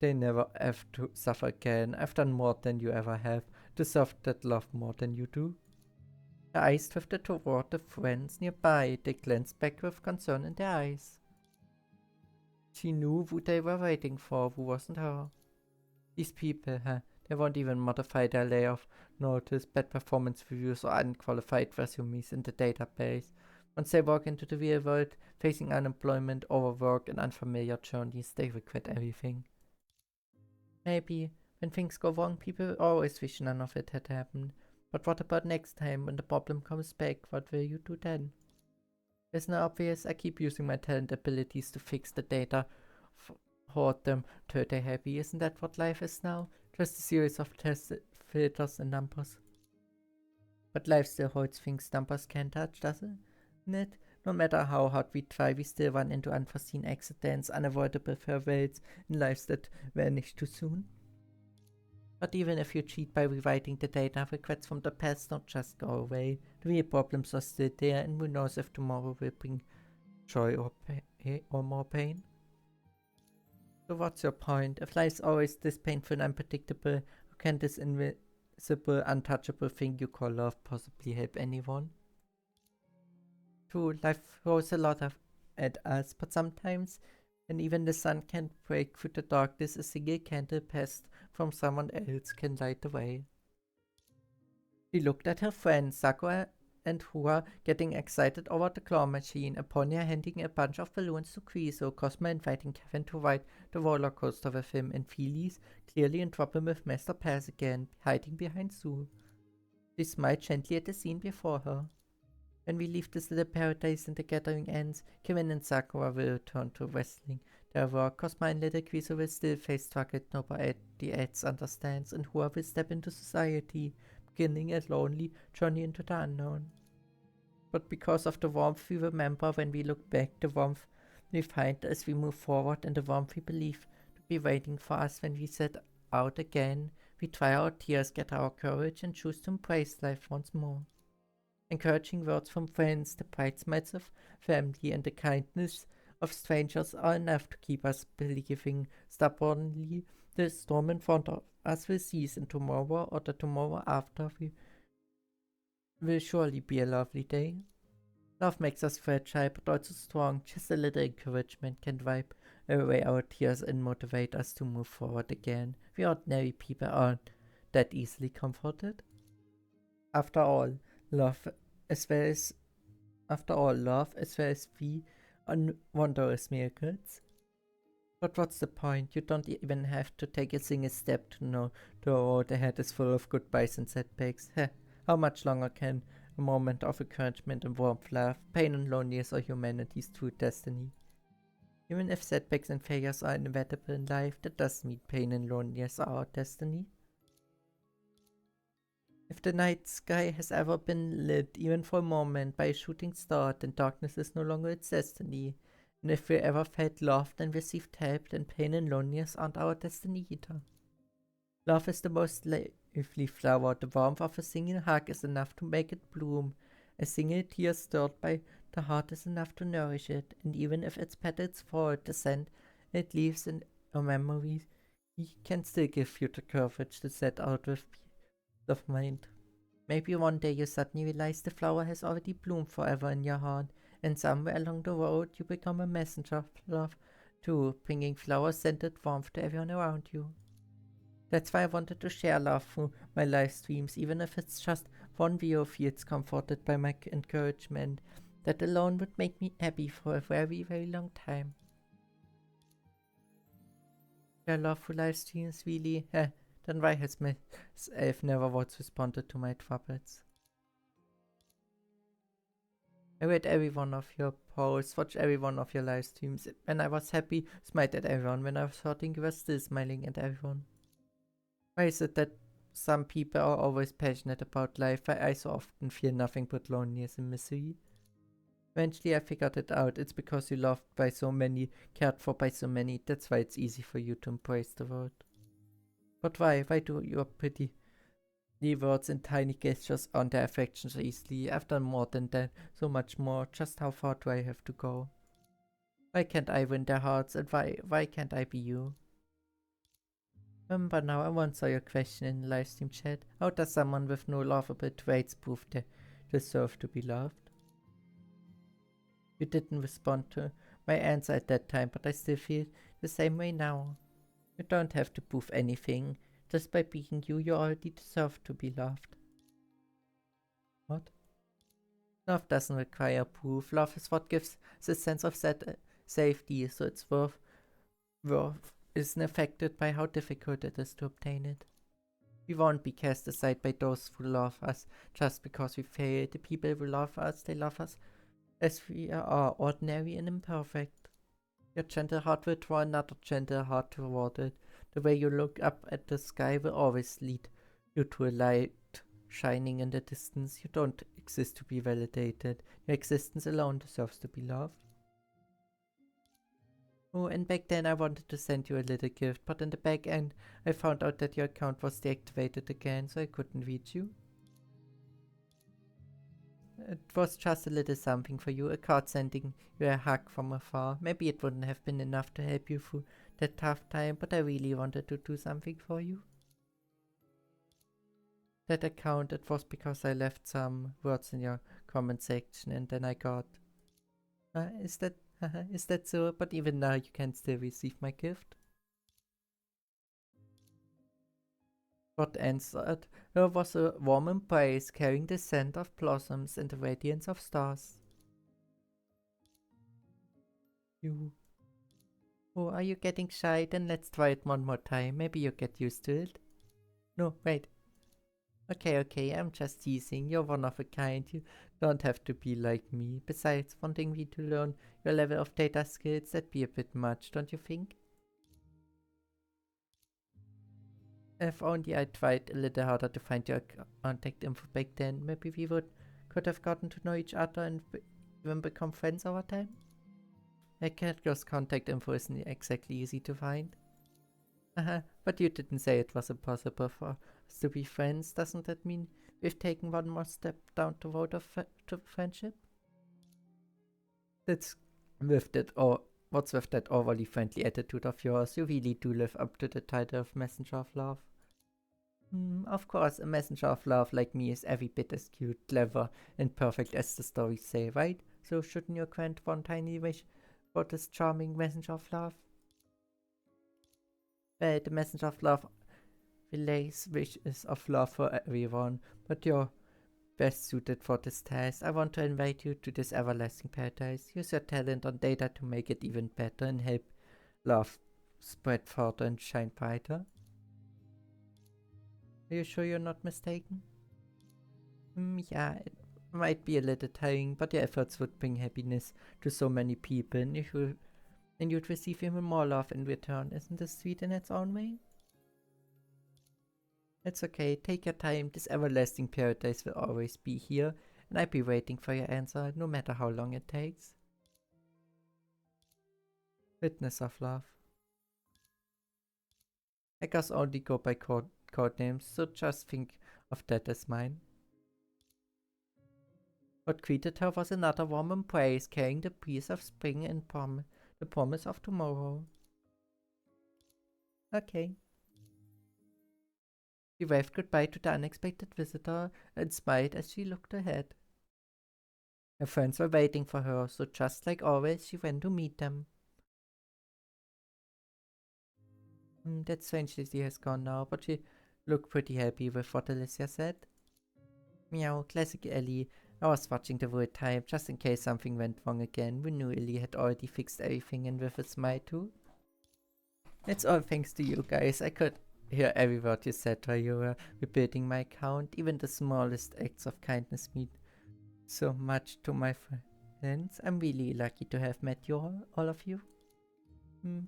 they never have to suffer again. I've done more than you ever have, deserve that love more than you do. Her eyes drifted toward the friends nearby. They glanced back with concern in their eyes. She knew who they were waiting for, who wasn't her. These people, they won't even modify their layoff notice, bad performance reviews, or unqualified resumes in the database. Once they walk into the real world, facing unemployment, overwork, and unfamiliar journeys, they regret everything. Maybe, when things go wrong, people always wish none of it had happened. But what about next time, when the problem comes back? What will you do then? Isn't it obvious? I keep using my talent abilities to fix the data, hoard them till they're happy. Isn't that what life is now? Just a series of tests, filters, and numbers. But life still holds things numbers can't touch, doesn't it? No matter how hard we try, we still run into unforeseen accidents, unavoidable farewells, and lives that vanish too soon. But even if you cheat by rewriting the data, regrets from the past don't just go away. The real problems are still there, and who knows if tomorrow will bring joy or more pain. So what's your point? If life's always this painful and unpredictable, how can this invisible, untouchable thing you call love possibly help anyone? True, life throws a lot at us, but sometimes, when even the sun can't break through the darkness, a single candle passed from someone else can light the way. She looked at her friends, Sakura and Hua, getting excited over the claw machine, Eponia handing a bunch of balloons to Kriso, Cosmo inviting Kevin to ride the roller coaster with him, and Felice clearly in trouble with Master Pass again, hiding behind Sue. She smiled gently at the scene before her. When we leave this little paradise and the gathering ends, Kevin and Sakura will return to wrestling. Their work, Cosmo and little Kriso will still face struggle nobody else understands, and Hua will step into society, beginning a lonely journey into the unknown. But because of the warmth we remember when we look back, the warmth we find as we move forward, and the warmth we believe to be waiting for us when we set out again, we dry our tears, get our courage, and choose to embrace life once more. Encouraging words from friends, the bright smiles of family, and the kindness of strangers are enough to keep us believing stubbornly the storm in front of us will cease, and tomorrow or the tomorrow after will surely be a lovely day. Love makes us fragile but also strong. Just a little encouragement can wipe away our tears and motivate us to move forward again. We ordinary people aren't that easily comforted. After all, love as well as we are wondrous miracles. But what's the point? You don't even have to take a single step to know the road ahead is full of goodbyes and setbacks. How much longer can a moment of encouragement and warmth last? Pain and loneliness are humanity's true destiny. Even if setbacks and failures are inevitable in life, that doesn't mean pain and loneliness are our destiny. If the night sky has ever been lit, even for a moment, by a shooting star, then darkness is no longer its destiny. And if we ever felt loved and received help, then pain and loneliness aren't our destiny either. Love is the most lively flower. The warmth of a single hug is enough to make it bloom. A single tear stirred by the heart is enough to nourish it. And even if its petals fall, the scent it leaves in our memories, we can still give you the courage to set out with peace of mind. Maybe one day you suddenly realize the flower has already bloomed forever in your heart, and somewhere along the road you become a messenger of love too, bringing flower-scented warmth to everyone around you. That's why I wanted to share love through my live streams, even if it's just one viewer feels comforted by my encouragement. That alone would make me happy for a very, very long time. Share love through live streams, really? Then why has myself never once responded to my troubles? I read every one of your posts, watched every one of your live streams. When I was happy, smiled at everyone. When I was hurting, you were still smiling at everyone. Why is it that some people are always passionate about life, while I so often feel nothing but loneliness and misery? Eventually I figured it out. It's because you're loved by so many, cared for by so many. That's why it's easy for you to embrace the world. But why? Why do your pretty words and tiny gestures earn their affection so easily? I've done more than that, so much more. Just how far do I have to go? Why can't I win their hearts, and why can't I be you? Remember now, I once saw your question in the livestream chat. How does someone with no lovable traits prove they deserve to be loved? You didn't respond to my answer at that time, but I still feel the same way now. You don't have to prove anything. Just by being you, you already deserve to be loved. What? Love doesn't require proof. Love is what gives the sense of safety, so its worth isn't affected by how difficult it is to obtain it. We won't be cast aside by those who love us just because we fail. The people who love us, they love us as we are, ordinary and imperfect. Your gentle heart will draw another gentle heart toward it. The way you look up at the sky will always lead you to a light shining in the distance. You don't exist to be validated. Your existence alone deserves to be loved. Oh, and back then I wanted to send you a little gift, but in the back end I found out that your account was deactivated again, so I couldn't reach you. It was just a little something for you, a card sending you a hug from afar. Maybe it wouldn't have been enough to help you through that tough time, but I really wanted to do something for you. That account, it was because I left some words in your comment section and then I got Is that so? But even now you can still receive my gift. What answered her was a warm embrace carrying the scent of blossoms and the radiance of stars. You. Oh, are you getting shy? Then let's try it one more time. Maybe you'll get used to it. No, wait. Okay, I'm just teasing. You're one of a kind. You don't have to be like me. Besides, wanting me to learn your level of data skills, that'd be a bit much, don't you think? If only I tried a little harder to find your contact info back then, maybe we could have gotten to know each other and even become friends over time. A character's contact info isn't exactly easy to find. But you didn't say it was impossible for us to be friends. Doesn't that mean we've taken one more step down the road of to friendship? That's with that, or what's with that overly friendly attitude of yours? You really do live up to the title of Messenger of Love. Of course, a messenger of love like me is every bit as cute, clever, and perfect as the stories say, right? So shouldn't you grant one tiny wish for this charming messenger of love? Well, the messenger of love relays wishes of love for everyone, but you're best suited for this task. I want to invite you to this everlasting paradise. Use your talent on data to make it even better and help love spread further and shine brighter. Are you sure you're not mistaken? Yeah, it might be a little tiring, but your efforts would bring happiness to so many people, and you'd receive even more love in return. Isn't this sweet in its own way? It's okay, take your time. This everlasting paradise will always be here, and I'll be waiting for your answer, no matter how long it takes. Witness of love. Hackers only go by code names, so just think of that as mine. What greeted her was another warm embrace, carrying the breeze of spring and the promise of tomorrow. Okay. She waved goodbye to the unexpected visitor and smiled as she looked ahead. Her friends were waiting for her, so just like always, she went to meet them. That's strange that she has gone now, but she looked pretty happy with what Alicia said. Meow, classic Ellie. I was watching the whole time, just in case something went wrong again. We knew Ellie had already fixed everything, and with a smile too. It's all thanks to you guys. I could hear every word you said while you were rebuilding my account. Even the smallest acts of kindness mean so much to my friends. I'm really lucky to have met you all of you.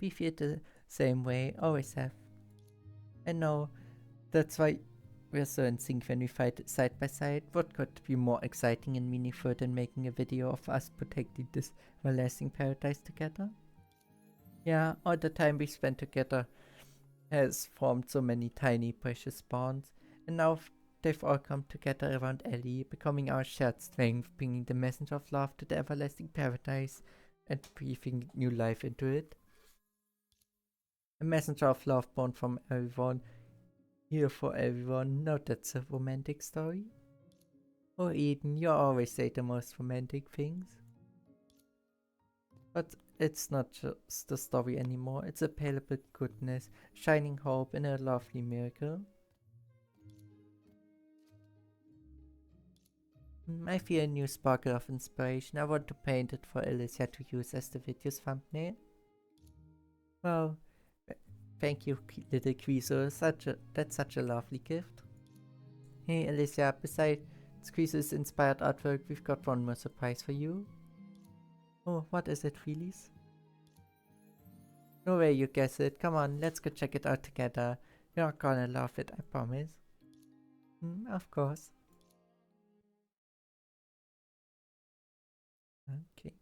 We feel the same way, always have. I know, that's why we're so in sync when we fight side by side. What could be more exciting and meaningful than making a video of us protecting this everlasting paradise together? Yeah, all the time we spent together has formed so many tiny precious bonds, and now they've all come together around Ellie, becoming our shared strength, bringing the messenger of love to the everlasting paradise and breathing new life into it. A messenger of love born from everyone, here for everyone. Now that's a romantic story. Oh Eden, you always say the most romantic things. But it's not just a story anymore, it's a palpable goodness, shining hope and a lovely miracle. I feel a new sparkle of inspiration. I want to paint it for Alicia to use as the video's thumbnail. Wow, thank you, little Quizo. That's such a lovely gift. Hey Alicia, besides Quizo's inspired artwork, we've got one more surprise for you. Oh, what is it, Felice? No way you guess it. Come on, let's go check it out together. You're gonna love it, I promise. Of course. Okay.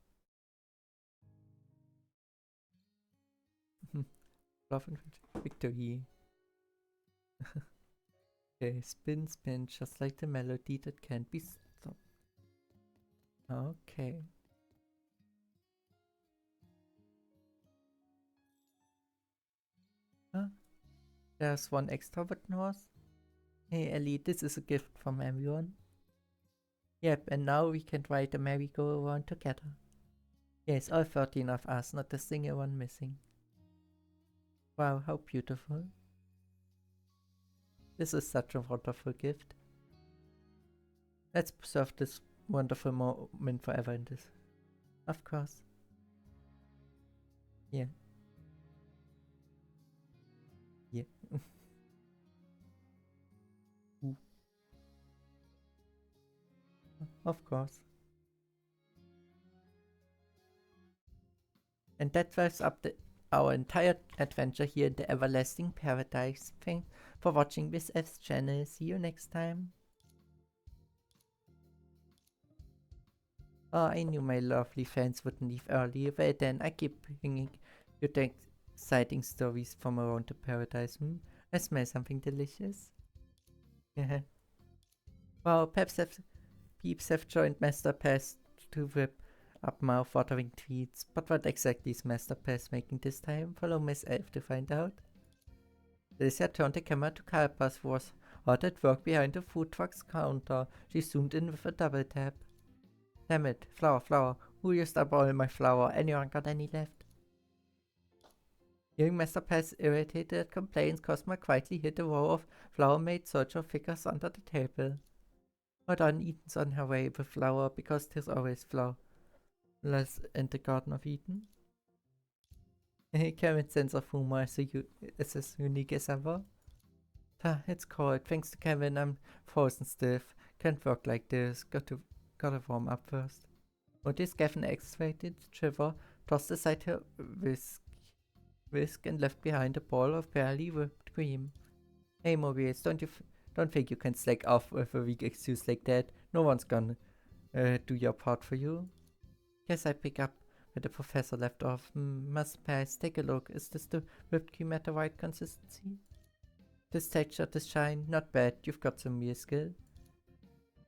Love and victory. Okay, spin, spin, just like the melody that can't be stopped. Okay. Huh? There's one extra wooden horse. Hey Ellie, this is a gift from everyone. Yep, and now we can ride the merry-go-round together. Yes, all 13 of us, not a single one missing. Wow, how beautiful. This is such a wonderful gift. Let's preserve this wonderful moment forever in this. Of course. Yeah. Yeah. Of course. And that wraps up our entire adventure here in the Everlasting Paradise. Thanks for watching this F's channel. See you next time. Oh, I knew my lovely fans wouldn't leave early. Well then, I keep bringing you the exciting stories from around the paradise. I smell something delicious. Yeah. Wow, peeps have joined Master Pass to whip up mouth-watering tweets. But what exactly is Master Pass making this time? Follow Miss Elf to find out. Alicia turned the camera to Kalpas, who was hard at work behind the food truck's counter. She zoomed in with a double tap. Damn it, flour. Who used up all my flour? Anyone got any left? Hearing Master Pass irritated complaints, Cosmo quietly hid a row of flour-made soldier figures under the table. Hold on, Eden's on her way with flour, because there's always flour. Less in the Garden of Eden. Kevin's sense of humor is as unique as ever. It's cold. Thanks to Kevin, I'm frozen stiff. Can't work like this. Gotta warm up first. Notice Gavin activated shiver, tossed aside her whisk and left behind a bowl of barely whipped cream. Hey Mobius, don't think you can slack off with a weak excuse like that. No one's gonna do your part for you. Guess I pick up where the professor left off. Must pass. Take a look. Is this the whipped cream at the right consistency? This texture, this shine, not bad. You've got some real skill.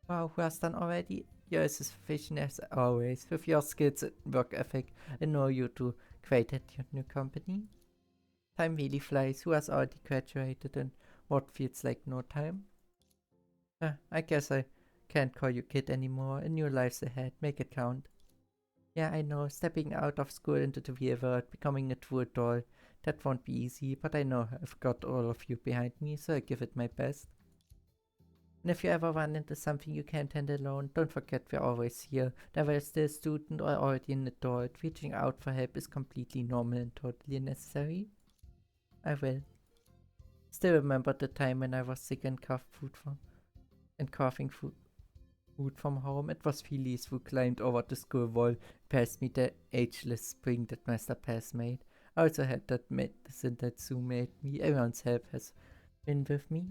Wow, who has done already? You're as efficient as always. With your skills and work ethic, I know you to create your new company. Time really flies. Who has already graduated in what feels like no time? I guess I can't call you kid anymore. A new life's ahead. Make it count. Yeah, I know. Stepping out of school into the real world, becoming a true adult. That won't be easy, but I know I've got all of you behind me, so I give it my best. And if you ever run into something you can't handle alone, don't forget we're always here. Whether you're still a student or already an adult, reaching out for help is completely normal and totally necessary. I will. Still remember the time when I was sick and coughing food from home. It was Phyllis who climbed over the school wall, passed me the ageless spring that Master Pass made. I also had that medicine that Sue made me. Everyone's help has been with me.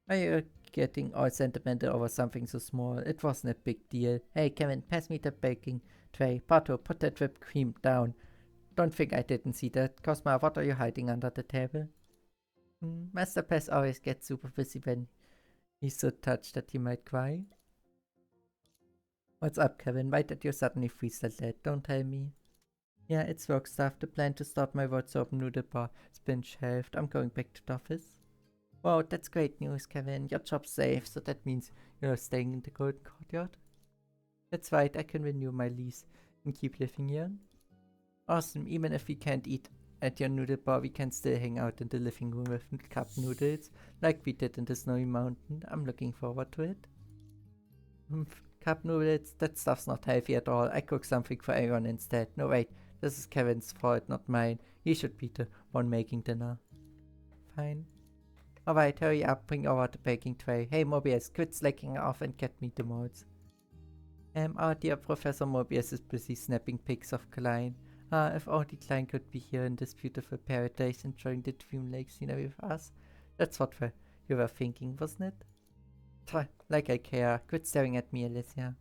Are you getting all sentimental over something so small? It wasn't a big deal. Hey Kevin, pass me the baking tray. Pato, put that whipped cream down. Don't think I didn't see that. Cosma, what are you hiding under the table? Master Pass always gets super busy when he's so touched that he might cry. What's up, Kevin? Why did you suddenly freeze like that? Don't tell me. Yeah, it's work stuff. The plan to start my world soap noodle bar has been shelved. I'm going back to the office. Wow, that's great news, Kevin. Your job's safe, so that means you're staying in the Golden Courtyard? That's right, I can renew my lease and keep living here. Awesome, even if we can't eat at your noodle bar, we can still hang out in the living room with cup noodles, like we did in the Snowy Mountain. I'm looking forward to it. Cup noodles? That stuff's not healthy at all. I cook something for everyone instead. No, wait, this is Kevin's fault, not mine. He should be the one making dinner. Fine. Alright, hurry up, bring over the baking tray. Hey Mobius, quit slacking off and get me the molds. Our dear Professor Mobius is busy snapping pics of Klein. If only Klein could be here in this beautiful paradise enjoying the Dream Lake scenery with us. That's what you were thinking, wasn't it? Like I care. Quit staring at me, Alicia.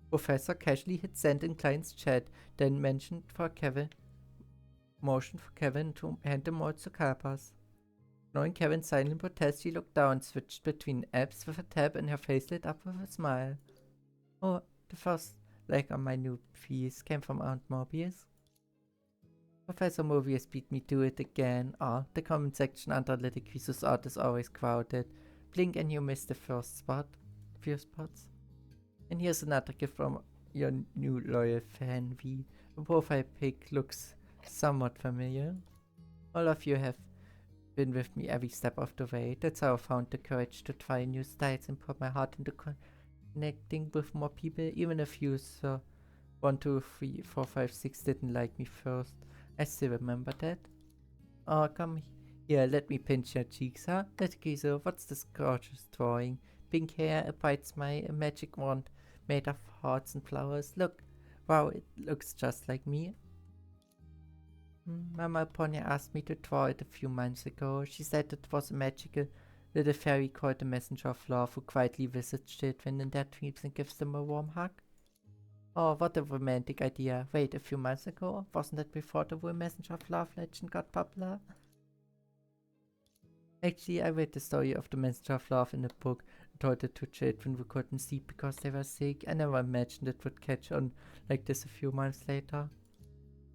Professor casually hit send in Klein's chat, then motioned for Kevin to hand the molds to Karpas. Knowing Kevin's silent protest, she looked down, switched between apps with a tab, and her face lit up with a smile. Oh, the first like on my new piece came from Aunt Mobius. Professor Mobius beat me to it again. The comment section under Little Quizzes art is always crowded. Blink and you missed the few spots. And here's another gift from your new loyal fan, V. The profile pic looks somewhat familiar. All of you have been with me every step of the way. That's how I found the courage to try new styles and put my heart into connecting with more people, even if you saw 1, 2, 3, 4, 5, 6 didn't like me first. I still remember that. Oh, come here, let me pinch your cheeks, huh? Let's so what's this gorgeous drawing? Pink hair, a bright smile, a magic wand made of hearts and flowers. Look, wow, it looks just like me. Mama Ponya asked me to draw it a few months ago. She said it was a magical little fairy called the Messenger of Love who quietly visits children in their dreams and gives them a warm hug. Oh, what a romantic idea. Wait, a few months ago? Wasn't that before the real Messenger of Love legend got popular? Actually, I read the story of the Messenger of Love in a book and told it to children who couldn't see because they were sick. I never imagined it would catch on like this a few months later.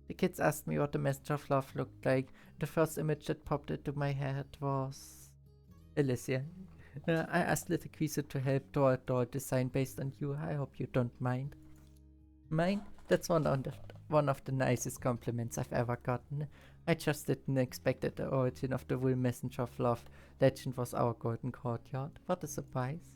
The kids asked me what the Messenger of Love looked like. The first image that popped into my head was Alicia. I asked little Quisa to help draw a doll design based on you. I hope you don't mind. Mind? That's one of the nicest compliments I've ever gotten. I just didn't expect that the origin of the real Messenger of Love legend was our golden courtyard. What a surprise.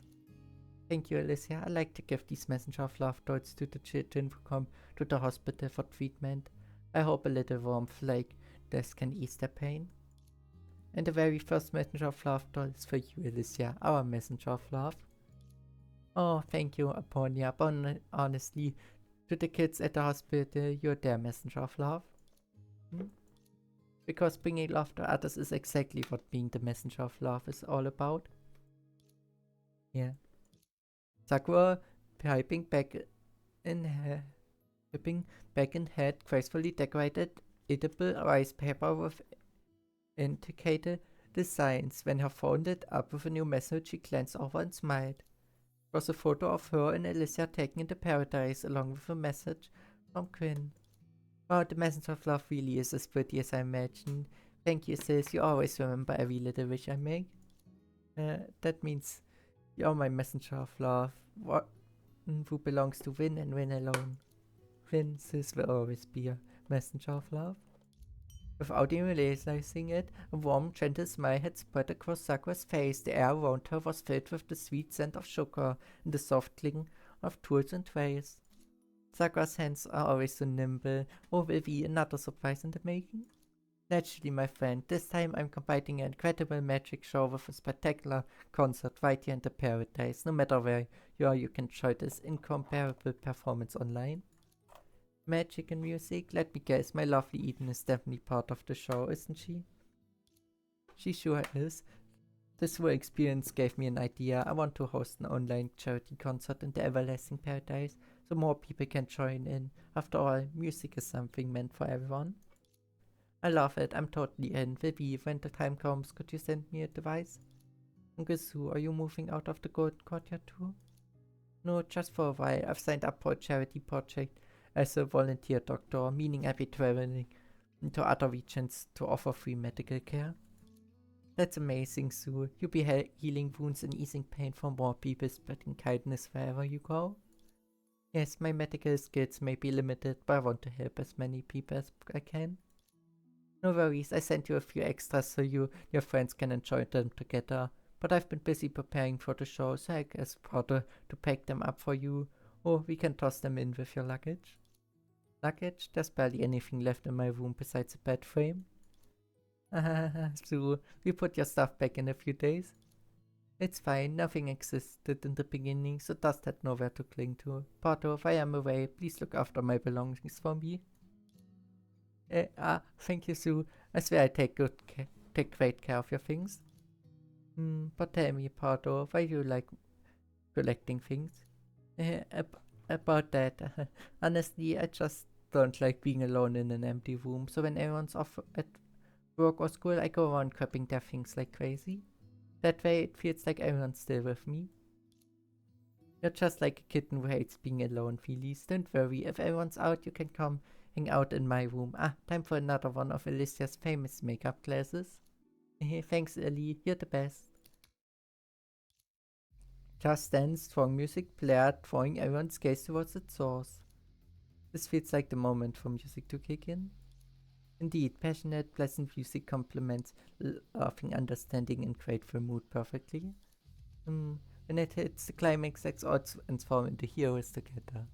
Thank you, Alicia. I like to give these Messenger of Love dolls to the children who come to the hospital for treatment. I hope a little warmth like this can ease their pain. And the very first Messenger of Love doll is for you, Alicia, our Messenger of Love. Oh, thank you, Aponia. But honestly, to the kids at the hospital, you're their Messenger of Love. Because bringing love to others is exactly what being the Messenger of Love is all about. Yeah. Sakura, piping back in head, gracefully decorated edible rice paper with indicated designs. When her phone lit up with a new message, she glanced over and smiled. It was a photo of her and Alicia taken into paradise, along with a message from Quinn. Oh, the Messenger of Love really is as pretty as I imagined. Thank you, sis. You always remember every little wish I make. That means you're my Messenger of Love. What? Who belongs to Win and Win alone. Win, sis will always be a Messenger of Love. Without even realizing it, a warm, gentle smile had spread across Sakura's face. The air around her was filled with the sweet scent of sugar and the soft cling of tools and trays. Sakura's hands are always so nimble. Oh, will be another surprise in the making? Naturally, my friend, this time I'm combining an incredible magic show with a spectacular concert right here in the paradise. No matter where you are, you can enjoy this incomparable performance online. Magic and music? Let me guess, my lovely Eden is definitely part of the show, isn't she? She sure is. This whole experience gave me an idea. I want to host an online charity concert in the everlasting paradise, so more people can join in. After all, music is something meant for everyone. I love it. I'm totally in. Vivi, when the time comes, could you send me a device? Ngusu, are you moving out of the Golden Courtyard too? No, just for a while. I've signed up for a charity project as a volunteer doctor, meaning I'll be traveling to other regions to offer free medical care. That's amazing, Sue. You'll be healing wounds and easing pain for more people, spreading kindness wherever you go. Yes, my medical skills may be limited, but I want to help as many people as I can. No worries, I sent you a few extras so your friends can enjoy them together. But I've been busy preparing for the show, so I guess rather to pack them up for you, or we can toss them in with your luggage. Luggage? There's barely anything left in my room besides a bed frame. So, we put your stuff back in a few days. It's fine, nothing existed in the beginning, so dust had nowhere to cling to. Pato, if I am away, please look after my belongings for me. Thank you, Sue. I swear I take great care of your things. But tell me, Pato, why do you like collecting things? About that, honestly, I just don't like being alone in an empty room, so when everyone's off at work or school, I go around grabbing their things like crazy. That way, it feels like everyone's still with me. You're just like a kitten who hates being alone, Phyllis. Don't worry, if everyone's out, you can come hang out in my room. Time for another one of Alicia's famous makeup classes. Thanks, Ellie. You're the best. Just then, strong music blared, drawing everyone's gaze towards its source. This feels like the moment for music to kick in. Indeed, passionate, pleasant music complements laughing, understanding, and grateful mood perfectly. When it hits the climax, let's all transform into heroes together.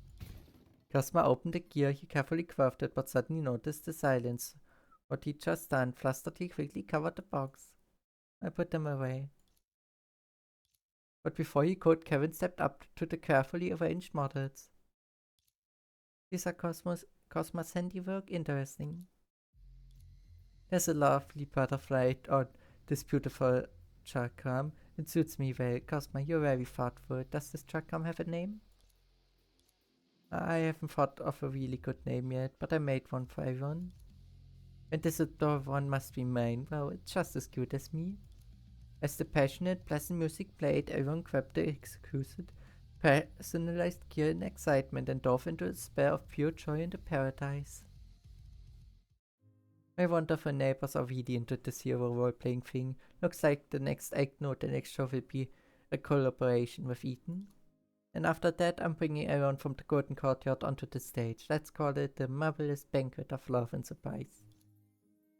Cosma opened the gear he carefully crafted, but suddenly noticed the silence. What he'd just done, flustered, he quickly covered the box. I put them away. But before he could, Kevin stepped up to the carefully arranged models. These are Cosma's handiwork. Interesting. There's a lovely butterfly on this beautiful chakram. It suits me well. Cosma, you're very thoughtful. Does this chakram have a name? I haven't thought of a really good name yet, but I made one for everyone. And this adorable one must be mine. Well, it's just as cute as me. As the passionate, pleasant music played, everyone grabbed the exquisite, personalized gear in excitement and dove into a spell of pure joy and paradise. My wonderful neighbors are really into this hero role-playing thing. Looks like the next act note, the next show will be a collaboration with Ethan. And after that, I'm bringing everyone from the Golden Courtyard onto the stage. Let's call it the Marvelous Banquet of Love and Surprise.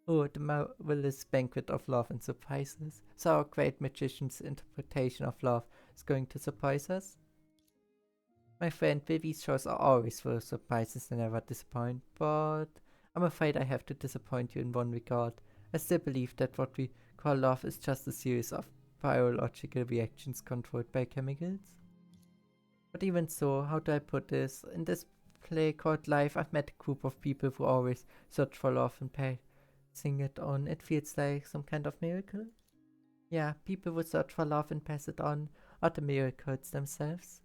Oh, the Marvelous Banquet of Love and Surprises. So our great magician's interpretation of love is going to surprise us? My friend, Vivi's shows are always full of surprises and never disappoint, but I'm afraid I have to disappoint you in one regard. I still believe that what we call love is just a series of biological reactions controlled by chemicals. But even so, how do I put this? In this play called life, I've met a group of people who always search for love and passing it on. It feels like some kind of miracle. Yeah, people who search for love and pass it on are the miracles themselves.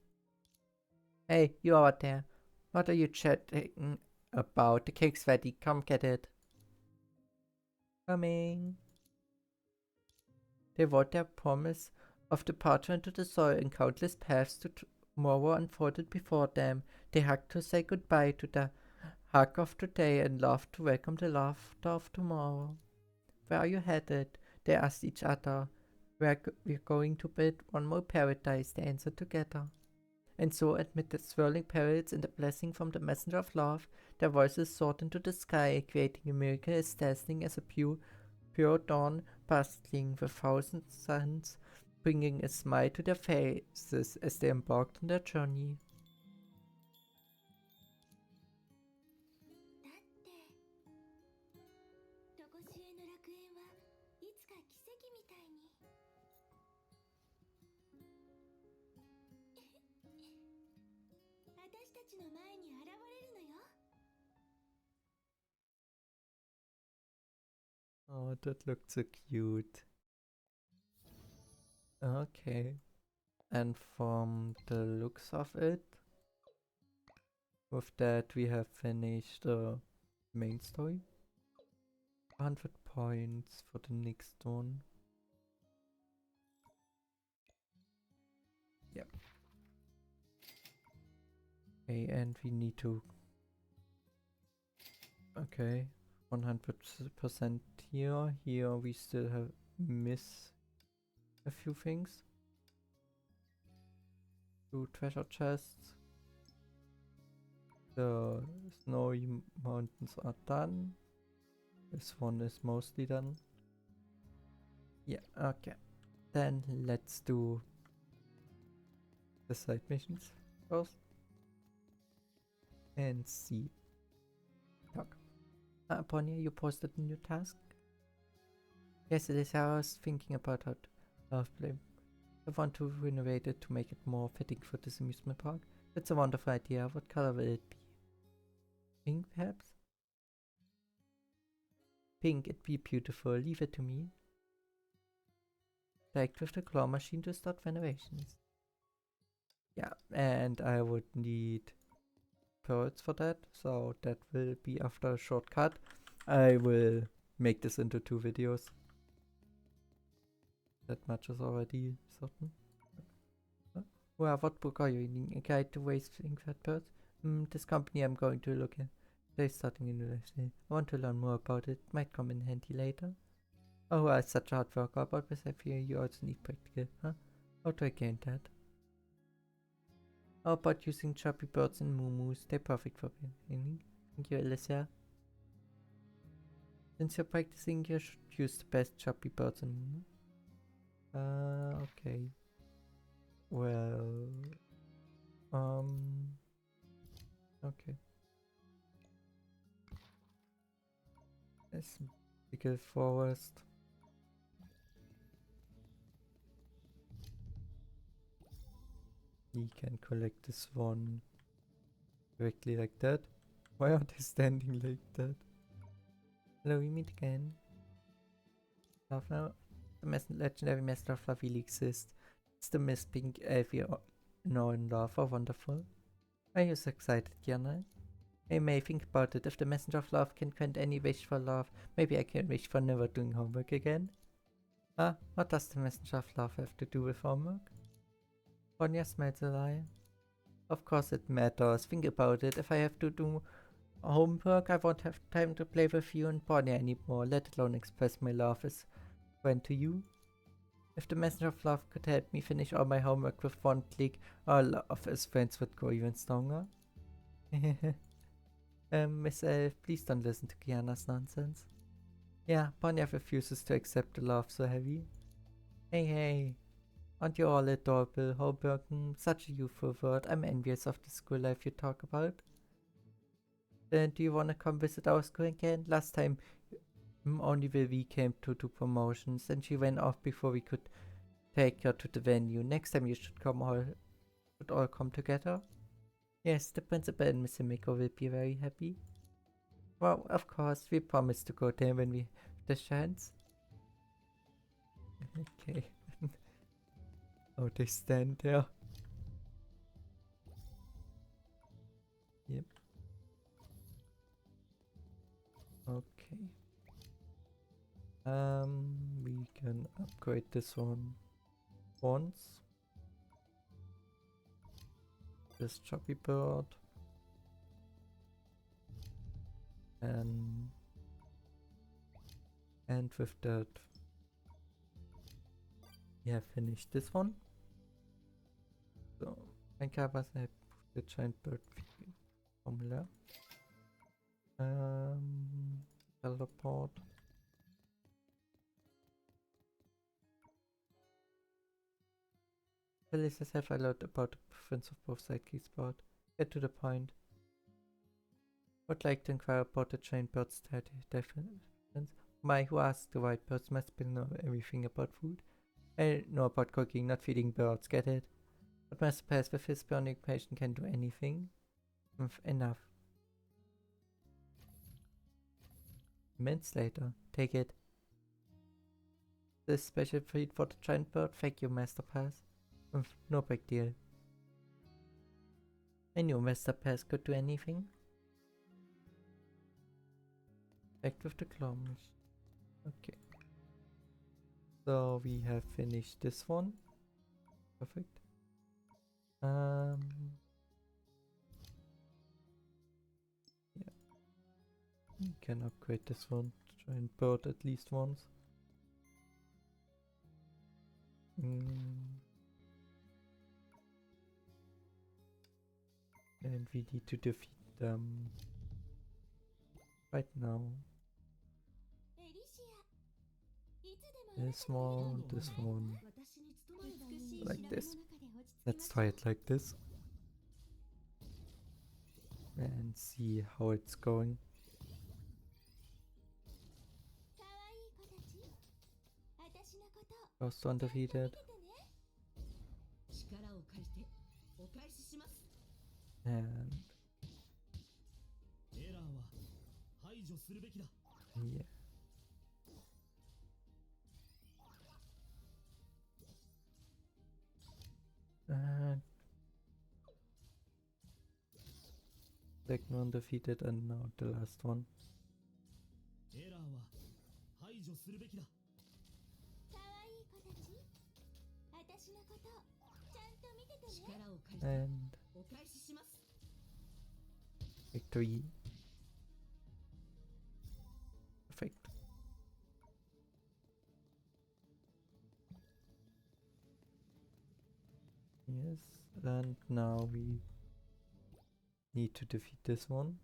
Hey, you out there. What are you chatting about? The cake's ready. Come get it. Coming. They wrote their promise of departure into the soil, and countless paths to tomorrow unfolded before them. They hugged to say goodbye to the hug of today and laughed to welcome the laughter of tomorrow. Where are you headed? They asked each other. We're going to build one more paradise, they answered together. And so, amid the swirling perils and the blessing from the messenger of love, their voices soared into the sky, creating a miracle as dazzling as a pure dawn, bustling with thousand suns, bringing a smile to their faces as they embarked on their journey. Oh, that looked so cute. Okay. And from the looks of it, with that we have finished the main story. 100 points for the next one. Yep. Okay, and we need to... Okay, 100% here. Here we still have miss a few things. 2 treasure chests. The snowy mountains are done. This one is mostly done. Yeah, okay. Then let's do the side missions first. And see. Talk. Ponya, you posted a new task? Yes, it is. I was thinking about how to play. I want to renovate it to make it more fitting for this amusement park. That's a wonderful idea. What color will it be? Pink, perhaps? Pink, it'd be beautiful. Leave it to me. Direct with the claw machine to start renovations. Yeah, and I would need pearls for that, so that will be after a shortcut. I will make this into 2 videos. That much is already certain. Well, what book are you reading? A guide to wasting fat birds? This company I'm going to look at. They're starting in university. I want to learn more about it. Might come in handy later. Oh, I'm such a hard worker, but I fear you also need practical, huh? How do I gain that? How about using chubby birds and moo-moos? They're perfect for painting. Thank you, Alicia. Since you're practicing, you should use the best chubby birds and moo-moo. Okay. Well... Okay. Let's pick a forest. We can collect this one directly like that. Why are they standing like that? Hello, we meet again. Love now. The legendary Master of Love really exists. It's the Miss Pink elf you know and love. Oh, wonderful. Are you so excited, Kiana? Hey May, think about it. If the Messenger of Love can grant any wish for love, maybe I can wish for never doing homework again. Huh? What does the Messenger of Love have to do with homework? Ronja smells a lie. Of course it matters. Think about it. If I have to do homework, I won't have time to play with you and Bonnie anymore, let alone express my love as friend to you. If the Messenger of Love could help me finish all my homework with one click, our love as friends would go even stronger. Miss Elf, please don't listen to Kiana's nonsense. Yeah, Bonnie refuses to accept the love so heavy. Hey, aren't you all adorable, homework? Such a youthful word. I'm envious of the school life you talk about. Then do you wanna come visit our school again? Last time only Vivi came to do promotions and she went off before we could take her to the venue. Next time you should all come together. Yes, the principal and Miss Emiko will be very happy. Well, of course, we promise to go there when we have the chance. Okay. Oh, they stand there. Yep. Okay. We can upgrade this one once. This choppy bird. And with that, we have finished this one. So, Honkai was the giant bird formula. Teleport. Felicitas have a lot about the preference of both sidekick sport. Get to the point. Would like to inquire about the giant bird's difference. My, who asked the white birds must know everything about food. I know about cooking, not feeding birds, get it? But Master Pass with his bionic patient can do anything. Enough. Minutes later, take it. This special feed for the giant bird, thank you, Master Pass. No big deal. I knew Master Pass could do anything. Back with the claw machine. Okay. So we have finished this one. Perfect. Yeah. We can upgrade this one to giant bird at least once. And we need to defeat them right now. This one, like this. Let's try it like this. And see how it's going. First one defeated. And yeah. And second one defeated, and now the last one. And victory. Perfect. Yes. this, and now we need to defeat this one.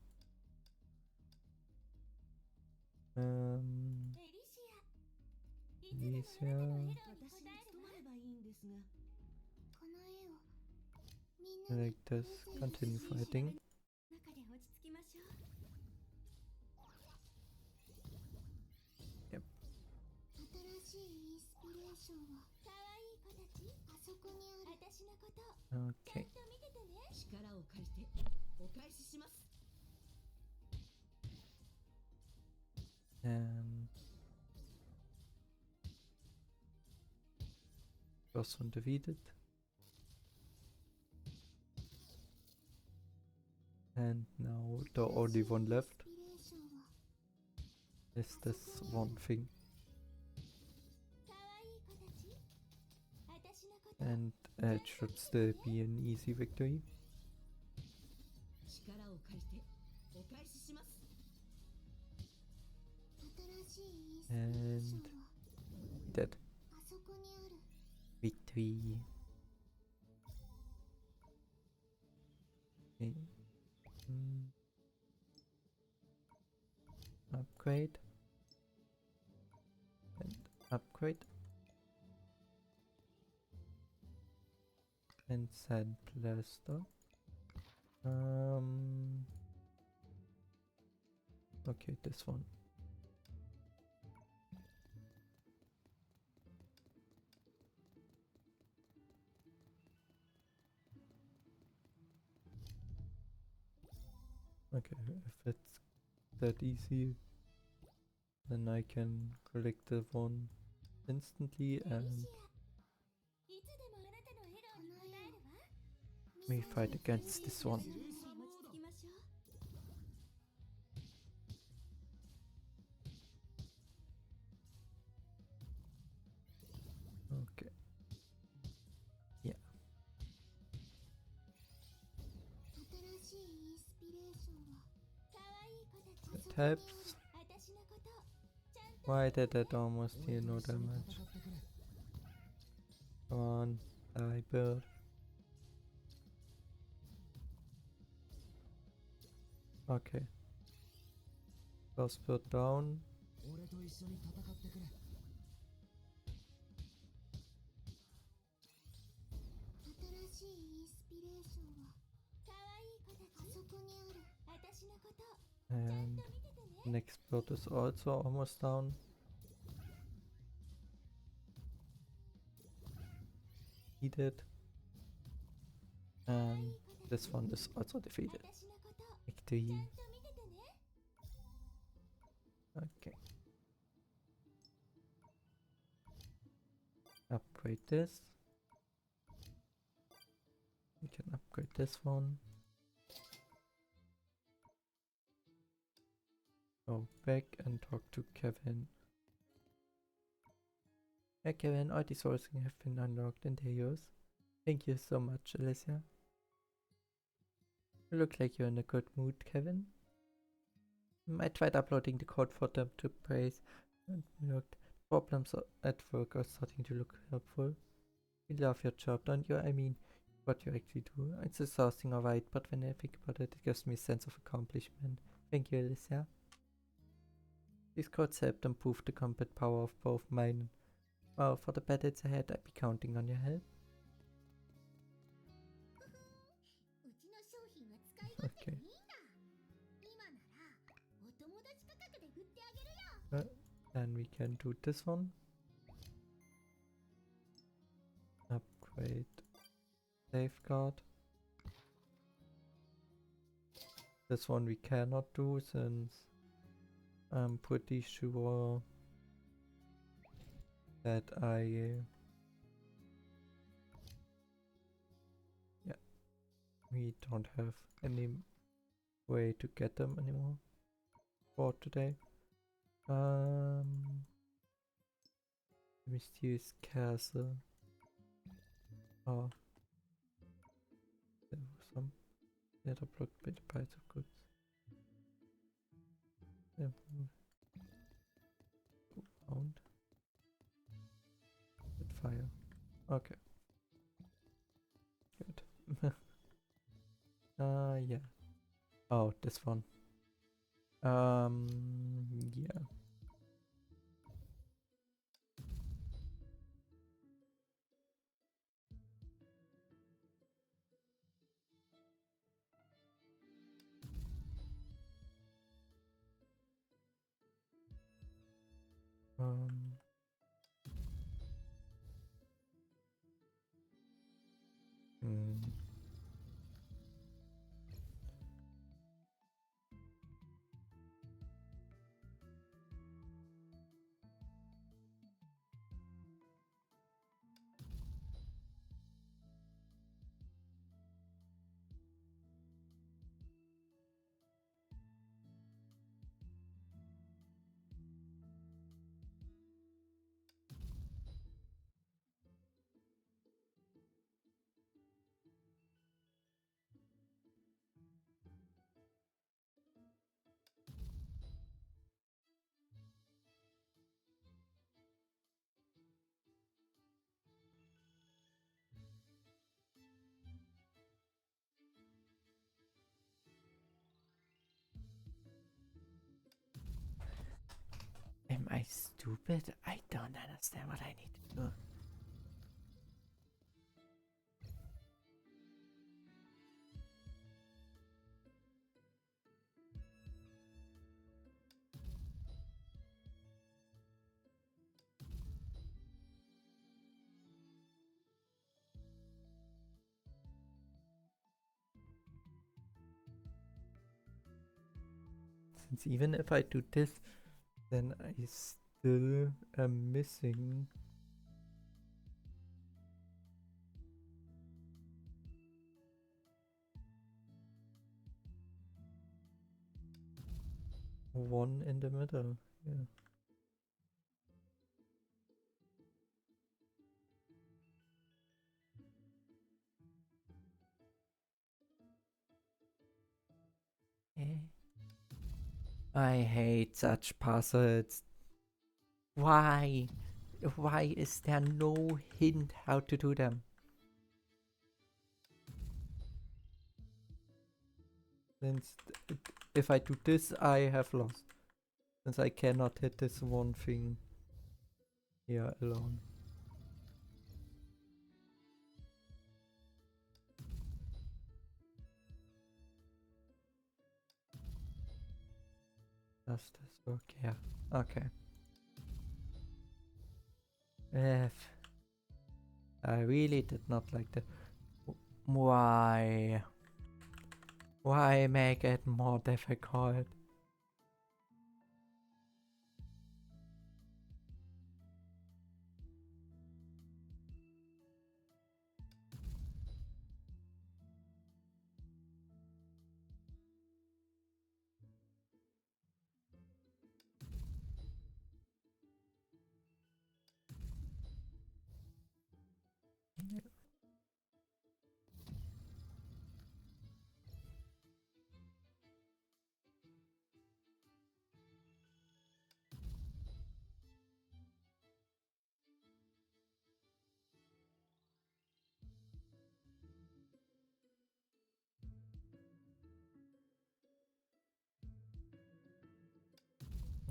エリシア、いつでもあなたの笑顔に応えるわ。私に務まればいいんですが。この絵をみんな I like this. Continue fighting. 中で落ち着きましょう。 Yep. 新しいインスピレーションは可愛い子たち、あそこにある。私のことちゃん Okay. と見ててね。力を借りてお返しします。 And first one defeated. And now the only one left インスピレーションは is this one thing. 可愛い子たち、私のこと And it should still be an easy victory. 力を借りてお返しします。 新しいインスピレーションは Dead. あそこにある。 Victory. Okay. Upgrade. And upgrade. And sand plaster. Okay, this one. Okay, if it's that easy, then I can collect the one instantly エリ and シア、いつでもあなたの笑顔に応えるわ。 we fight against this one. 落ち着きましょう。 Okay. Yeah. 新しいインスピレーションは可愛い子たち、 It helps. 私のことちゃんと Why did that almost deal no damage? Come on, die bird. Okay. First bird down. 俺と一緒に戦ってくれ。 新しいインスピレーションは可愛い子たち、あそこにある。私のことちゃん And と見ててね。 next bird is also almost down. Defeated. And this one is also defeated. 私のことち Victory. ゃんと見ててね。 Okay. Upgrade this. We can upgrade this one. Go back and talk to Kevin. Hey Kevin, all the sourcing have been unlocked and they're yours. Thank you so much, Alicia. You look like you're in a good mood, Kevin. I tried uploading the code for them to praise and looked. Problems at work are starting to look helpful. You love your job, don't you? I mean, what you actually do. It's exhausting, alright, but when I think about it, it gives me a sense of accomplishment. Thank you, Alicia. These codes helped improve the combat power of both mine. Well, for the battles ahead, I'll be counting on your help. うちの商品は使い勝手 Okay. がいいんだ。今ならお友達価格で売ってあげるよ。 Then we can do this one. Upgrade safeguard. This one we cannot do since I'm pretty sure that yeah, we don't have any way to get them anymore for today. Mysterious castle. Oh, there was some letter blocked by the price of goods. Yeah. Found. With fire. Okay. Good. this one. Yeah. Um, hmm. Am I stupid? I don't understand what I need to do. Since even if I do this, then I still am missing one in the middle. Yeah. Eh. I hate such puzzles. Why? Why is there no hint how to do them? Since if I do this, I have lost. Since I cannot hit this one thing here alone. Does this work? Yeah. Okay. If I really did not like the. Why? Why make it more difficult?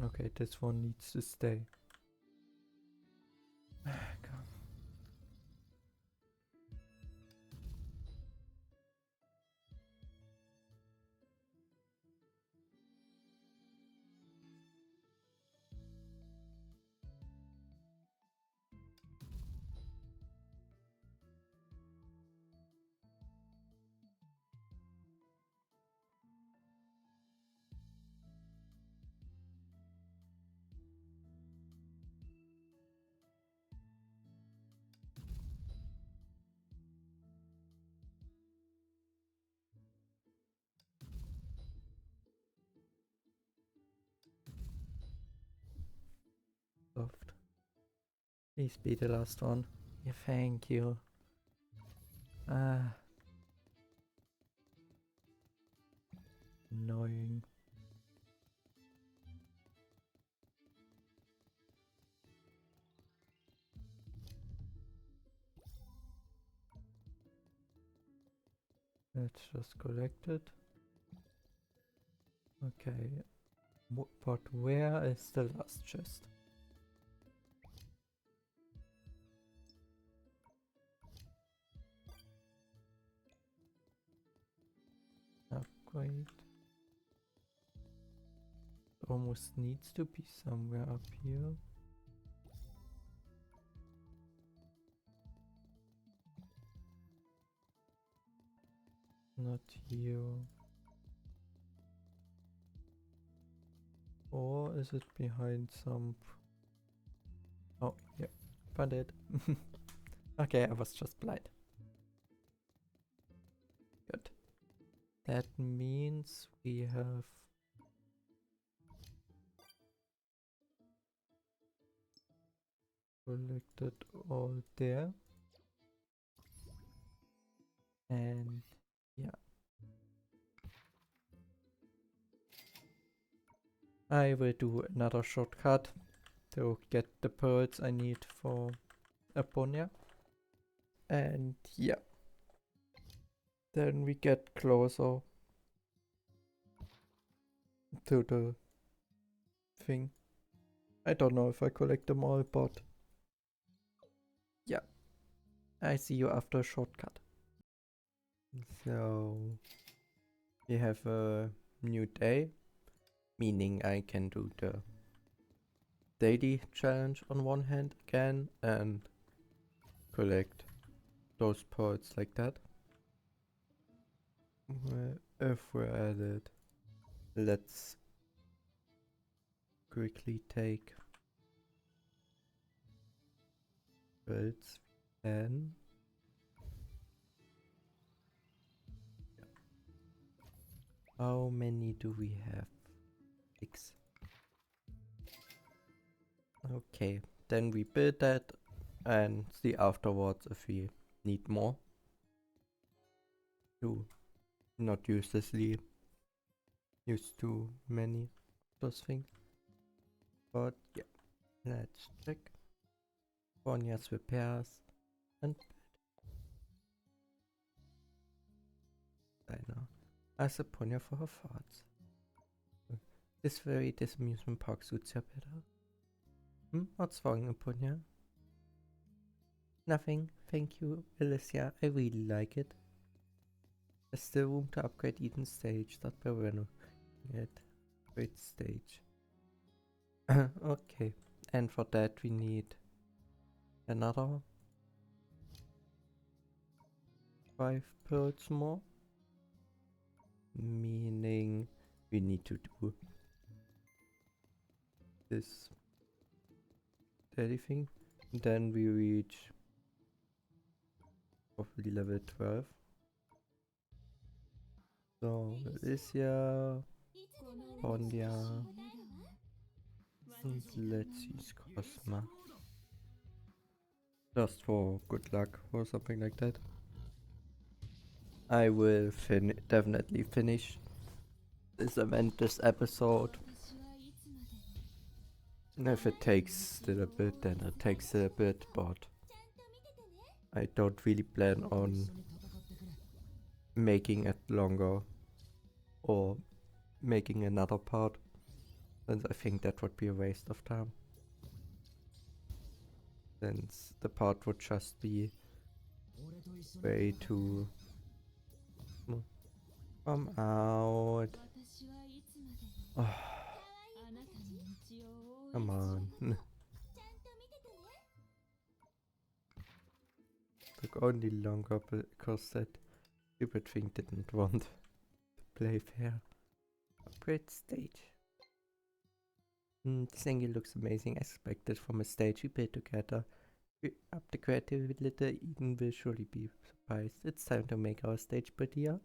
Okay, this one needs to stay. Come. Soft. Please be the last one. Yeah, thank you. Annoying. Let's just collect it. Okay. But where is the last chest? Upgrade. Almost needs to be somewhere up here. Not here. Or is it behind some... Oh, yeah. Found it. Okay, I was just blind. Good. That means we have... collected all there. And yeah. I will do another shortcut to get the pearls I need for Aponia. And yeah. Then we get closer to the thing. I don't know if I collect them all, but yeah. I see you after a shortcut. So we have a new day, meaning I can do the daily challenge on one hand again and collect those pearls like that. Well, if we're at it, let's quickly take pearls and how many do we have? 6. Okay, then we build that and see afterwards if we need more to not uselessly use too many of those things. But yeah, let's check. Ponya's repairs and diner. Ask a Ponya for her thoughts. This amusement park suits her better. What's wrong, Ponya? Nothing, thank you, Alicia. I really like it. There's still room to upgrade Eden's stage that we're renovating it. Great stage. Okay, and for that we need another 5 pearls more. Meaning we need to do this daily thing. Then we reach hopefully level 12. So Alicia, Pondia, and let's use Cosma. Just for good luck or something like that. I will definitely finish this event, this episode. And if it takes still a bit, then it takes still a bit, but I don't really plan on making it longer or making another part, since I think that would be a waste of time. Since the part would just be way too... Come out. Oh, come on. Took only longer because that stupid thing didn't want to play fair. Upgrade stage. This angle looks amazing. I expected from a stage we built together. We up the creativity a little, Eden will surely be surprised. It's time to make our stage prettier.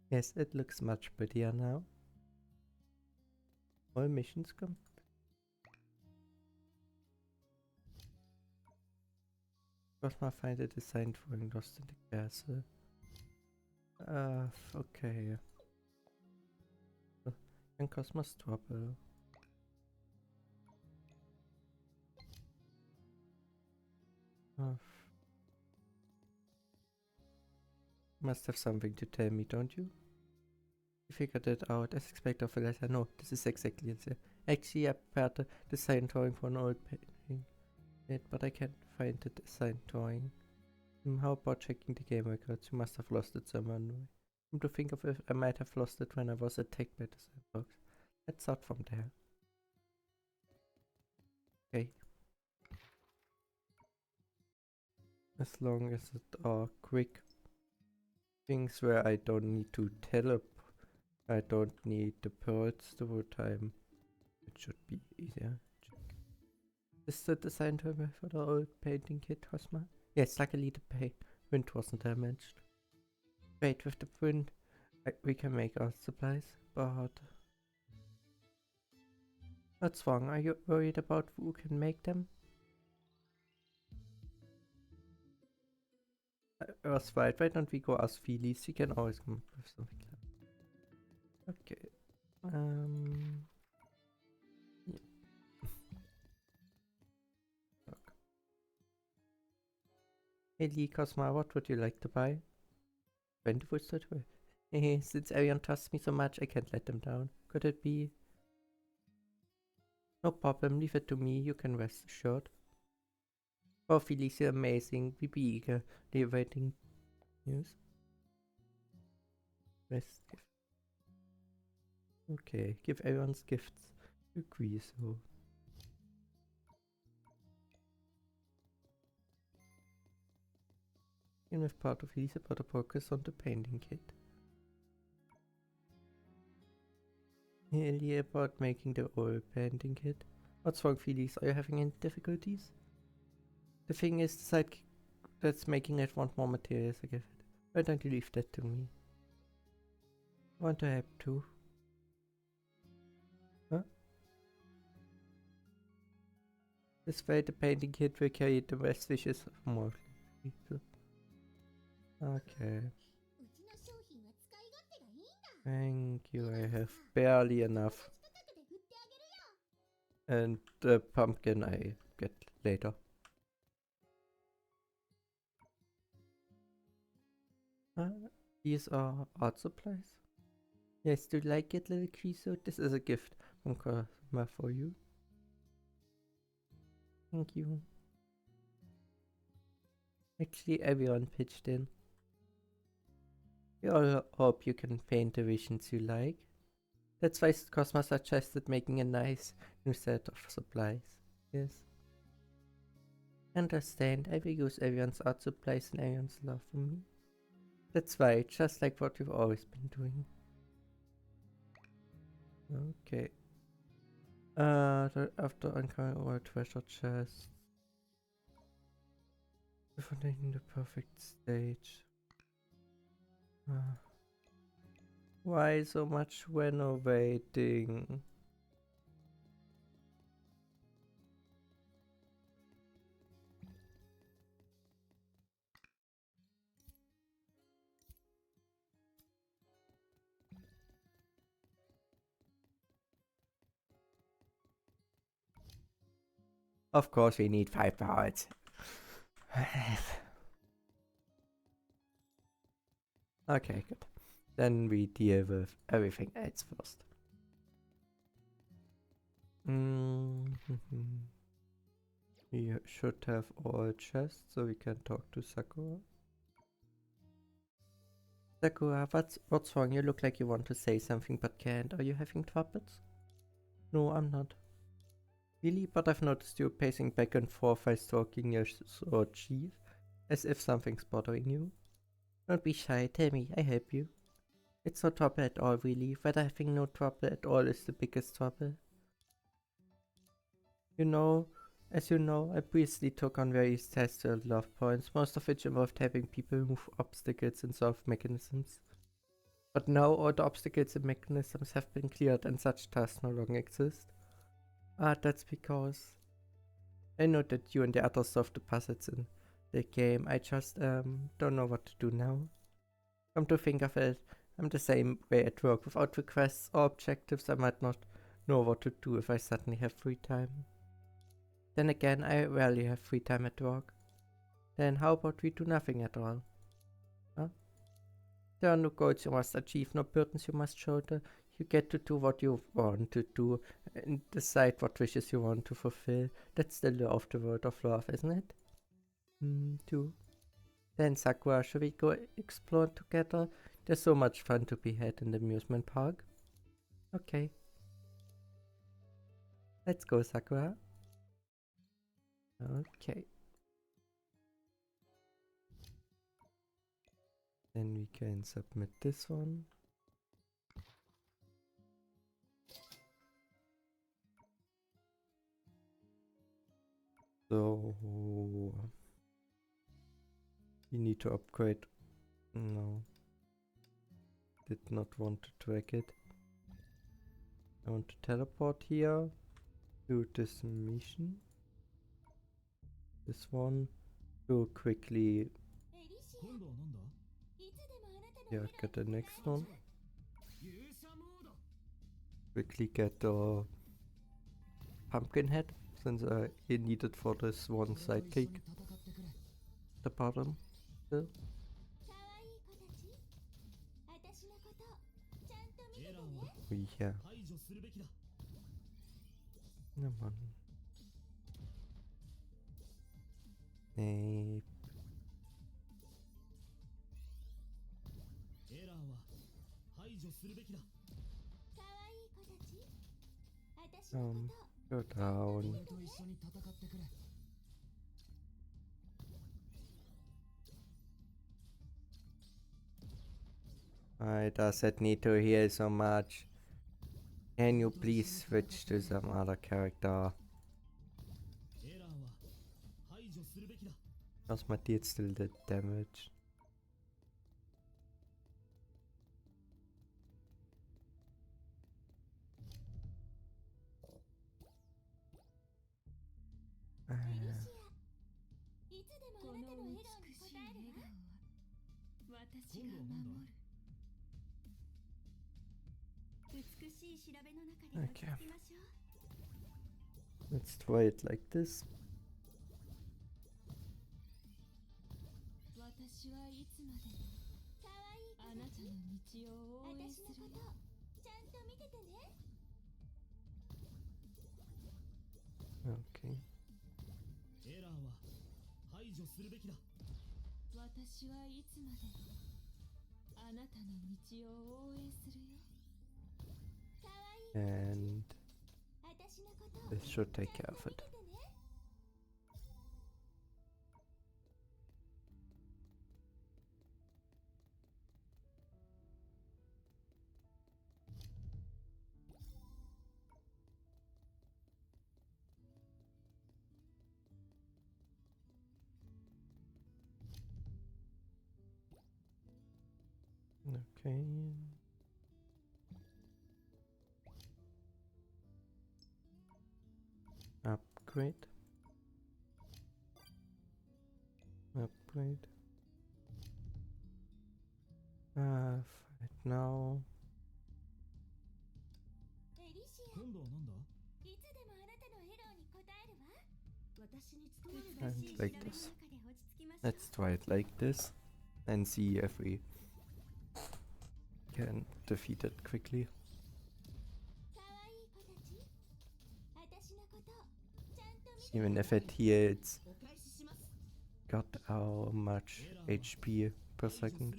Yes, it looks much prettier now. All missions come. Cosma find a design for lost in the castle. Okay. Can Cosmos trouble? Oh. Must have something to tell me, don't you? You figured it out, as expected of a letter. No, this is exactly it. Actually, I prepared the design drawing for an old painting, but I can't find the design drawing. How about checking the game records? You must have lost it somewhere. Come to think of it, I might have lost it when I was attacked by the sandbox. Let's start from there. Okay. As long as it are quick things where I don't need to teleport. I don't need the birds the whole time. It should be easier. Check. Is the design timer for the old painting kit, Cosma? Yes, luckily the print wasn't damaged. Wait, with the print we can make art supplies, but what's wrong? Are you worried about who can make them? I was right. Why don't we go ask Phyllis? She can always come up with something. Okay. Yeah. Hey Lee, Cosma, what would you like to buy? 20 foot statue. Since everyone trusts me so much, I can't let them down. Could it be? No problem, leave it to me, you can rest assured. Oh, Phyllis, you're amazing. We be eagerly waiting news. Rest gift. Okay, give everyone's gifts. Agree so. And with part of Phyllis about the progress on the painting kit. Really about making the oil painting kit. What's wrong, Phyllis? Are you having any difficulties? The thing is, the side that's making it want more materials I give it. Why don't you leave that to me? I want to help too. Huh? This way the painting kit will carry the best wishes of more people. Okay. Thank you, I have barely enough. And the pumpkin I get later. These are art supplies. Yes, do you like it, little Kiso? This is a gift from Cosma for you. Thank you. Actually, everyone pitched in. We all hope you can paint the visions you like. That's why Cosma suggested making a nice new set of supplies. Yes. Understand, I will use everyone's art supplies and everyone's love for me. That's right, just like what you've always been doing. Okay. After uncovering all treasure chests. Finding the perfect stage. Why so much renovating? Of course we need 5 parts. Okay, good. Then we deal with everything else first. We should have all chests so we can talk to Sakura. Sakura, what's wrong? You look like you want to say something but can't. Are you having troubles? No, I'm not. Really? But I've noticed you pacing back and forth while stalking your sword chief, as if something's bothering you. Don't be shy, tell me, I help you. It's no trouble at all, really. Whether having no trouble at all is the biggest trouble. As you know, I previously took on various tests to love points, most of which involved helping people move obstacles and solve mechanisms. But now all the obstacles and mechanisms have been cleared and such tasks no longer exist. That's because I know that you and the others solved the puzzles in the game. I just don't know what to do now. Come to think of it, I'm the same way at work. Without requests or objectives, I might not know what to do if I suddenly have free time. Then again, I rarely have free time at work. Then how about we do nothing at all? Huh? There are no goals you must achieve, no burdens you must shoulder. You get to do what you want to do and decide what wishes you want to fulfill. That's the law of the world of love, isn't it? Too. Then Sakura, should we go explore together? There's so much fun to be had in the amusement park. Okay. Let's go, Sakura. Okay. Then we can submit this one. So we need to upgrade. No. Did not want to track it. I want to teleport here to this mission. This one to quickly get the next one. Quickly get the pumpkin head, since I need it for this one sidekick. The bottom. Still. Yeah. Come on. Go down. Why does it need to heal so much? Can you please switch to some other character? Because my deal still did damage. Okay. Let's try it like this. Okay. And this should take care of it. Okay. Upgrade. Upgrade. Fight now. And like this. Let's try it like this and see if we can defeat it quickly. Even if it heals, got how much HP per second?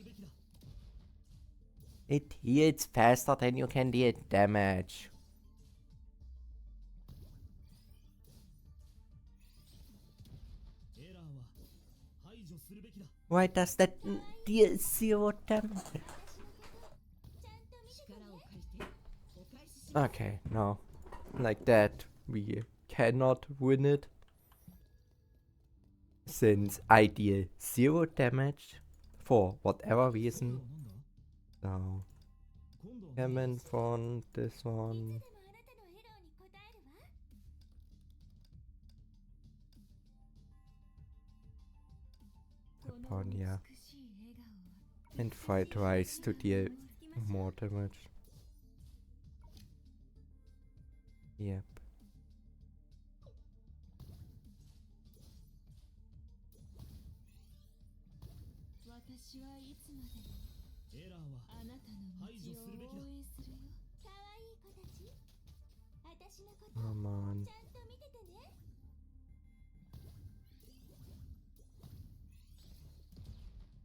It heals faster than you can deal damage. Why does that deal 0 damage? Okay, no. Like that, we cannot win it. Since I deal 0 damage for whatever reason. So, Cameron from this one. Upon, yeah. And fight twice to deal more damage. Yep. エラーはあなたの排除するべきだ。道を応援するよ。可愛い子たち、私のこと Oh man. ちゃんと見ててね。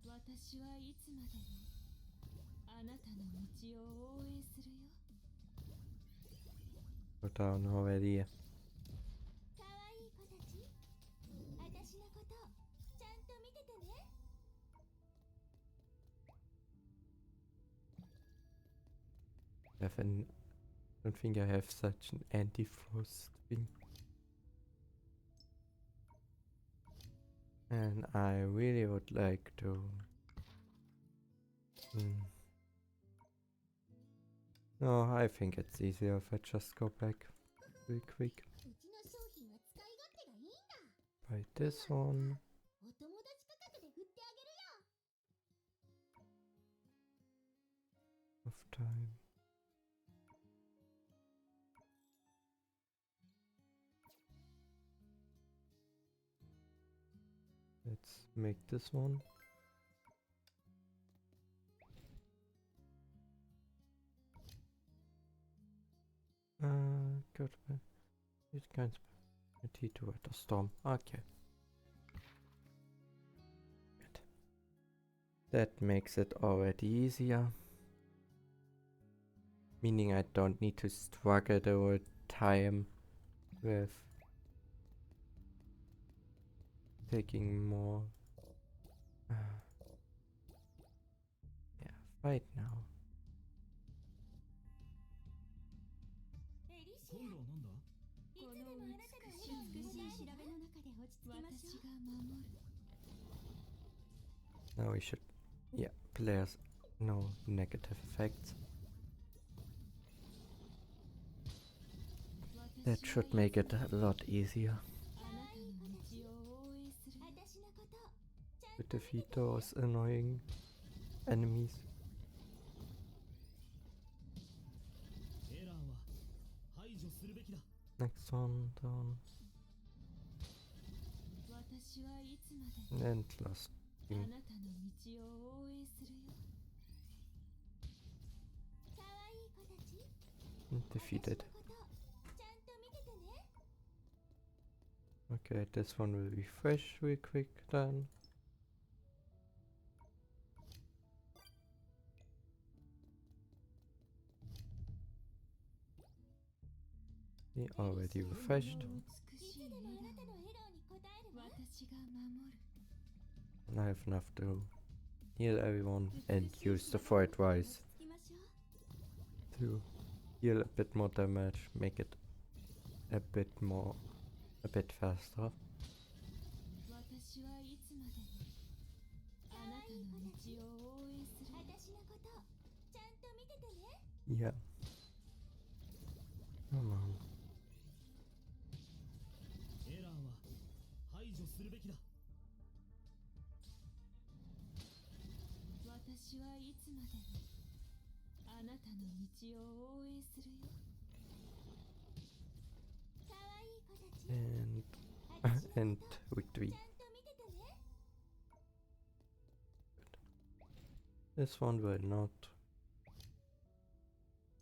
私はいつまでもあなたの道を応援するよ。 Go down already. 可愛い子たち、私のことちゃんと見ててね。 Don't think I have such an anti-frost thing. And I really would like to. No, I think it's easier if I just go back real quick. うちの商品は使い勝手がいいんだ。 Buy this one. お友達価格で売ってあげるよ。 Of time. Let's make this one. Good. It can T to Weather Storm. Okay. Good. That makes it already easier. Meaning I don't need to struggle the whole time with taking more. Yeah, fight now. エリシア、今度はなんだ。いつでもあなたの美しい調べの中で落ち着きましょう。私が守る。 Now we should. Yeah, players. No negative effects. That should make it a lot easier 可愛い子たち、私のことちゃん to と見て defeat てね。 those annoying enemies. エラーは排除するべきだ。 Next one down. 私はいつまでも And last あ thing. なたの道を応援するよ。可愛い子たち、 Defeated. 私のことちゃんと見ててね。 Okay, this one will refresh real quick then. He already refreshed. いつでもあなたの笑顔に応えるわ。私が守る。 And I have enough to heal everyone and use the Void Rise つきましょう。 to heal a bit more damage, make it a bit faster. 私はいつまでもあなたの道を応援する。私のことちゃんと見ててね。 Yeah. Come on. エラーは排除するべきだ。私はいつまでもあなたの道を応援するよ。可愛い子たち、 And 私の and こと victory. ちゃんと見ててね。 This one will not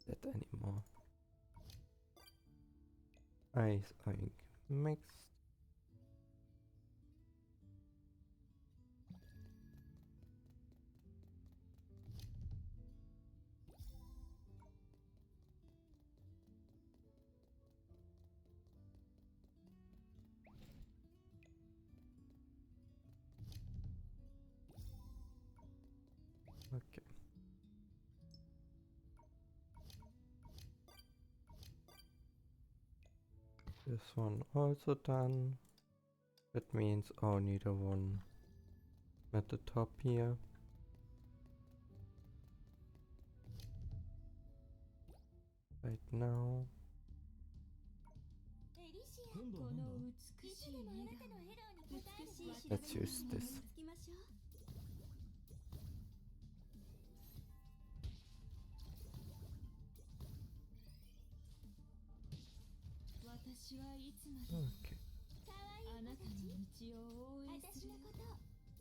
that anymore. I think mixed. Okay. This one also done. That means only the one at the top here. Right now. エリシア、今度このはなんだ。美しい笑顔に応えるわ。 Let's use this. つきましょう。 私はいつまでも Okay. 可愛い子たち、あなたの道を応援するよ。私のこと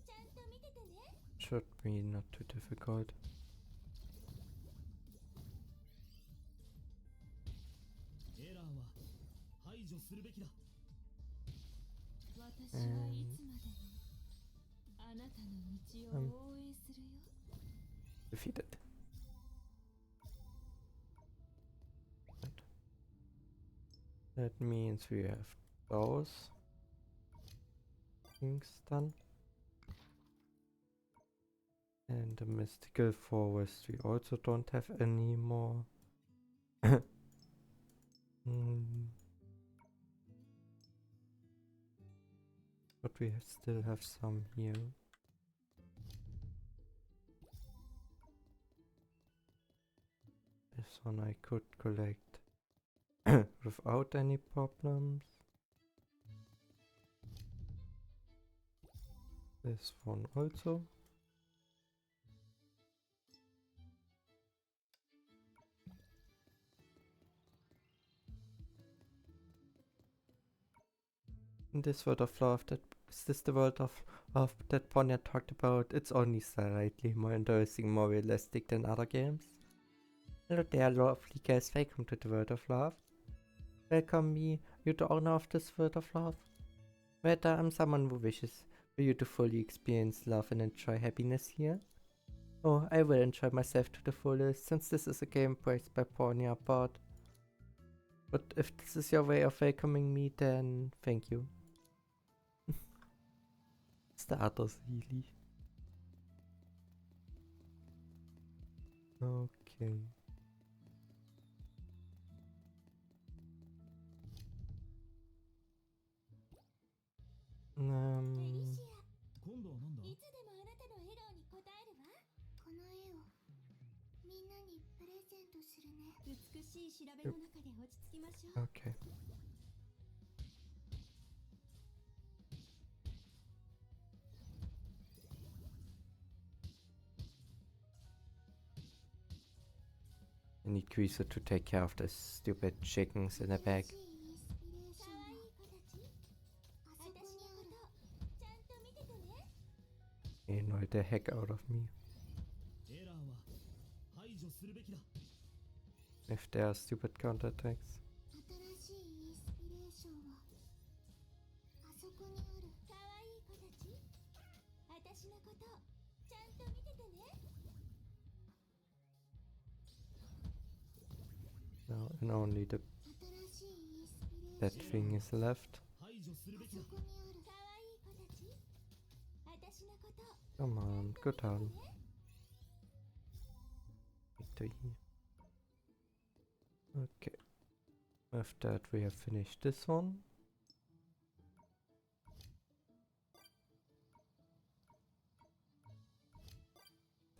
ちゃんと見ててね。should be not too difficult. エラーは排除するべきだ。私はいつまでもあなたの道を応援するよ。 Defeated. That means we have those things done. And the mystical forest we also don't have any more. But we still have some here. This one I could collect without any problems. This one also. In this world of love, that is this the world of that Ponya talked about? It's only slightly more interesting, more realistic than other games. Hello there, lovely guys. Welcome to the world of love. Welcome me, you the owner of this world of love. Whether I'm someone who wishes for you to fully experience love and enjoy happiness here. Oh, I will enjoy myself to the fullest, since this is a game praised by Ponya, but if this is your way of welcoming me, then thank you. It's the others, really. Okay. Um, 今度はなんだ。いつでもあなたのエローに応えるわ。この絵をみんなにプレゼントするね。美しい調べの中で落ち着きましょう。 okay. I need Creaser to take care of the stupid chickens in the back. They annoy the heck out of me. エラーは排除するべきだ。 If there are stupid counterattacks. 新しいインスピレーションはあそこにある。可愛い子たち、私のことちゃんと見ててね。 Now and only the 新しいインスピレーション that thing is left. 排除するべきだ。ここにある。可愛い子たち、私のこと Come on, good on. Victory. Okay. With that we have finished this one.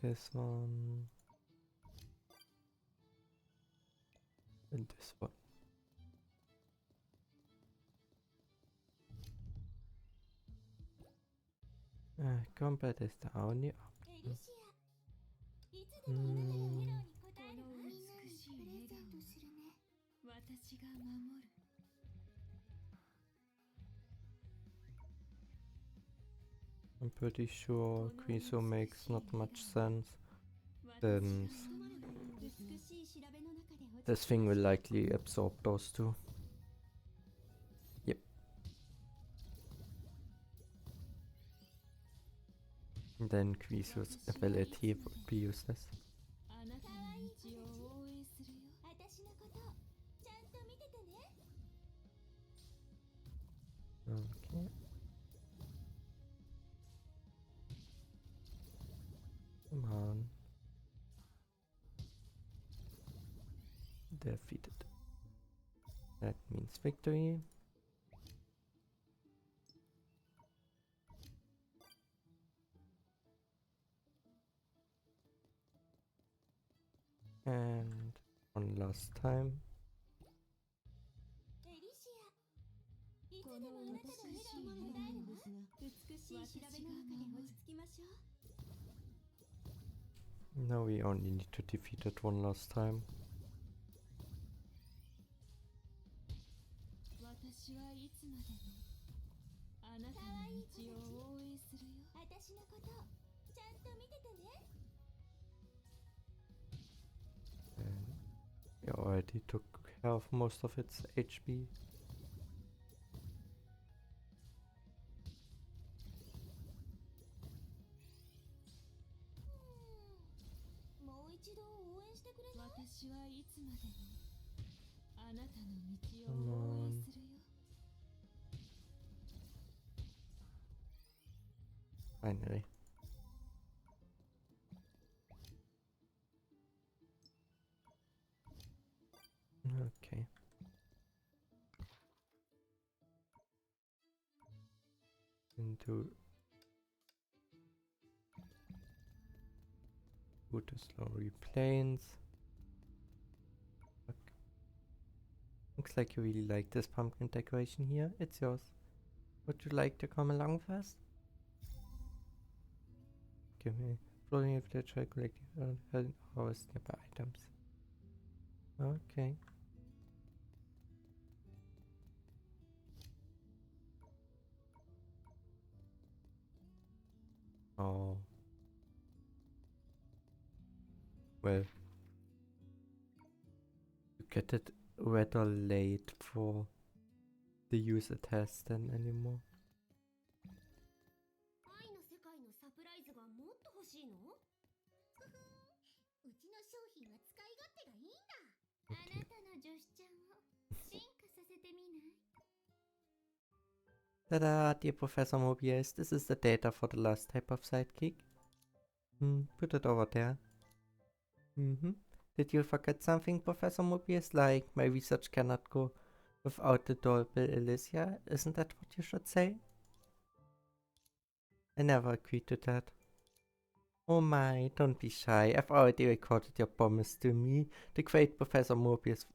This one. And this one. Combat is the only エリシア、いつでもあなたのエローに応えるわ。みんなにプレゼントするね。私が守る。 I'm pretty sure Kriso makes not much sense, since this thing will likely absorb those two. Yep. And then Kriso's ability would be useless. あなたの道を応援するよ。私のことちゃんと見ててね。 Okay. Come on. Defeated. That means victory. And one last time. エリシア、いつでもあなたのエローに応えるわ。美しい調べの中で落ち着きましょう。 Now we only need to defeat it one last time. 私はいつまでもあなたの道を応援するよ。私のことちゃんと見 already took care of most of its HP. もう一度応援してくれない？私はいつまでもあなたの道 Come を応援 on. するよ。 Finally. Okay. Into Buddha Slowly Plains. Fuck. Looks like you really like this pumpkin decoration here. It's yours. Would you like to come along with us? Give me floating if they try collecting harvest nearby items. Okay. Oh. Well. You get it rather late for the user test then anymore. 愛の世界のサプライズがもっと欲しいの？ふふん、うちの商品は使い勝手がいいんだ。あなたの女子ちゃんを進化させてみない？ Ta-da, dear Professor Mobius, this is the data for the last type of sidekick. Put it over there. Did you forget something, Professor Mobius? Like, my research cannot go without the adorable Alicia? Isn't that what you should say? I never agreed to that. Oh my, don't be shy. I've already recorded your promise to me. The great Professor Mobius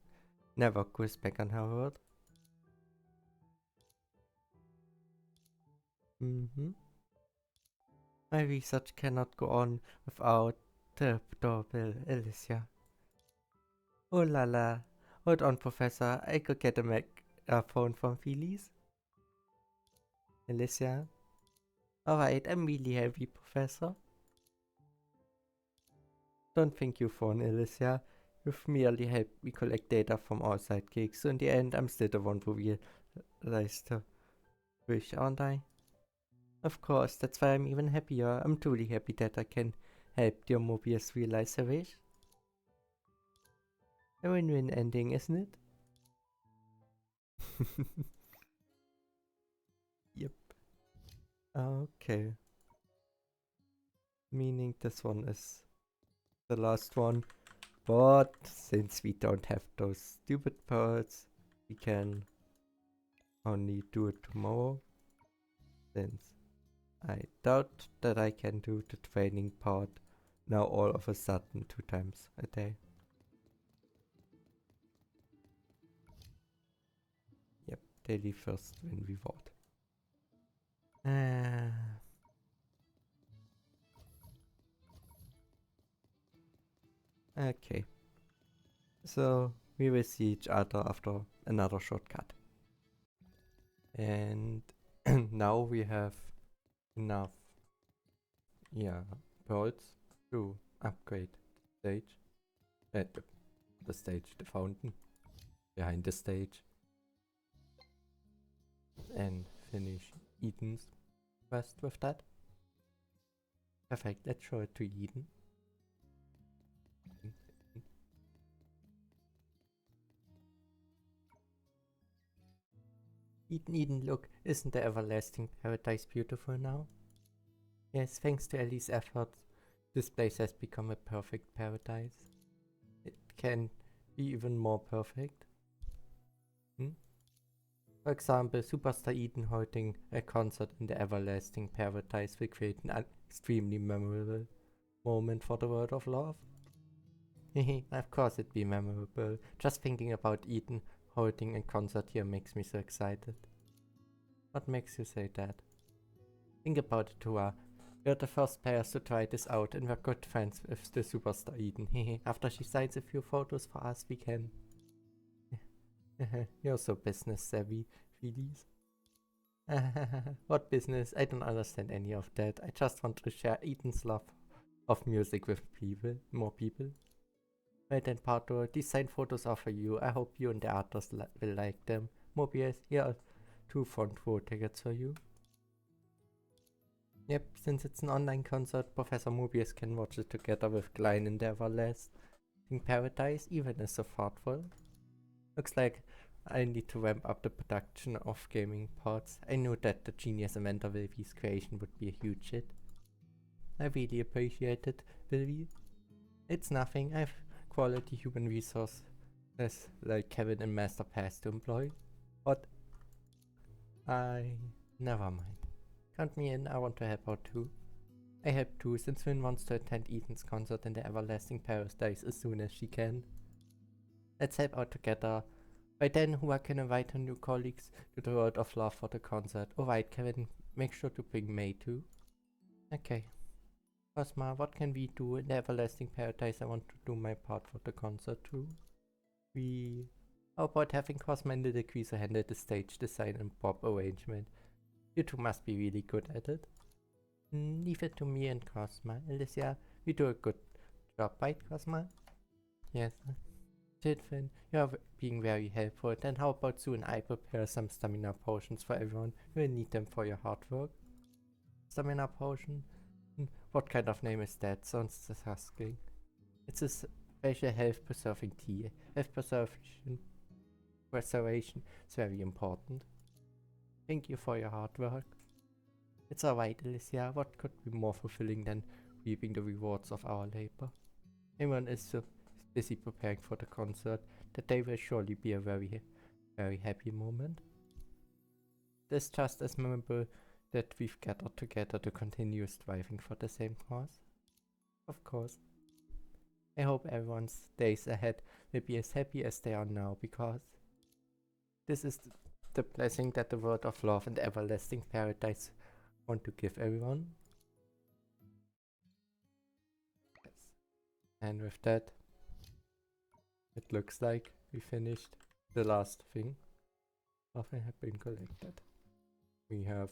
never goes back on her word. My research cannot go on without the adorable Alicia. Oh la la. Hold on, Professor. I could get a phone from Phyllis. Alicia. Alright, I'm really happy, Professor. Don't think you phone, Alicia. You've merely helped me collect data from all sidekicks, so in the end, I'm still the one who realized the wish, aren't I? Of course, that's why I'm even happier. I'm truly happy that I can help dear Mobius realize her wish. A win-win ending, isn't it? Yep. Okay. Meaning this one is the last one. But since we don't have those stupid pearls, we can only do it tomorrow. Since I doubt that I can do the training part now all of a sudden 2 times a day. Yep, daily first win reward. Okay. So we will see each other after another shortcut. And now we have enough pearls to upgrade stage. The stage, the fountain behind the stage. And finish Eden's quest with that. Perfect, let's show it to Eden. Eden, look, isn't the everlasting paradise beautiful now? Yes, thanks to Ellie's efforts, this place has become a perfect paradise. It can be even more perfect. For example, Superstar Eden holding a concert in the everlasting paradise will create an extremely memorable moment for the world of love. Of course it'd be memorable. Just thinking about Eden holding a concert here makes me so excited. What makes you say that? Think about it, Tua. We're the first players to try this out and we're good friends with the Superstar Eden. After she signs a few photos for us, we can... You're so business savvy, Phyllis. What business? I don't understand any of that. I just want to share Eden's love of music with more people. Right, and Pato, these signed photos are for you. I hope you and the artists will like them. Mobius, here are 2 front row tickets for you. Yep, since it's an online concert, Professor Mobius can watch it together with Klein in the Everlasting Paradise, even as a thoughtful. Looks like I need to ramp up the production of gaming parts. I knew that the genius inventor Wilvy's creation would be a huge hit. I really appreciate it, Wilvy. It's nothing, I've quality human resources like Kevin and Master Pass to employ. But never mind. Count me in, I want to help out too. I help too, since Finn wants to attend Ethan's concert in the Everlasting Paradise as soon as she can. Let's help out together. By then, Hua can invite her new colleagues to the World of Love for the concert. Alright, Kevin, make sure to bring May too. Okay. Cosma, what can we do in the Everlasting Paradise? I want to do my part for the concert too. How about having Cosma and Little Greaser handle the stage design and pop arrangement? You two must be really good at it. Leave it to me and Cosma. Alicia, we do a good job, right, Cosma? Yes. Finn, you are being very helpful. Then how about Sue and I prepare some stamina potions for everyone? You will need them for your hard work. Stamina potion? What kind of name is that? Sounds disgusting. It's a special health preserving tea. Health preservation is very important. Thank you for your hard work. It's alright, Alicia. What could be more fulfilling than reaping the rewards of our labor? Everyone is so busy preparing for the concert that they will surely be a very, very happy moment. It's just as memorable that we've gathered together to continue striving for the same cause. Of course. I hope everyone's days ahead will be as happy as they are now, because this is the blessing that the World of Love and the Everlasting Paradise want to give everyone. Yes. And with that, it looks like we finished the last thing. Nothing has been collected. We have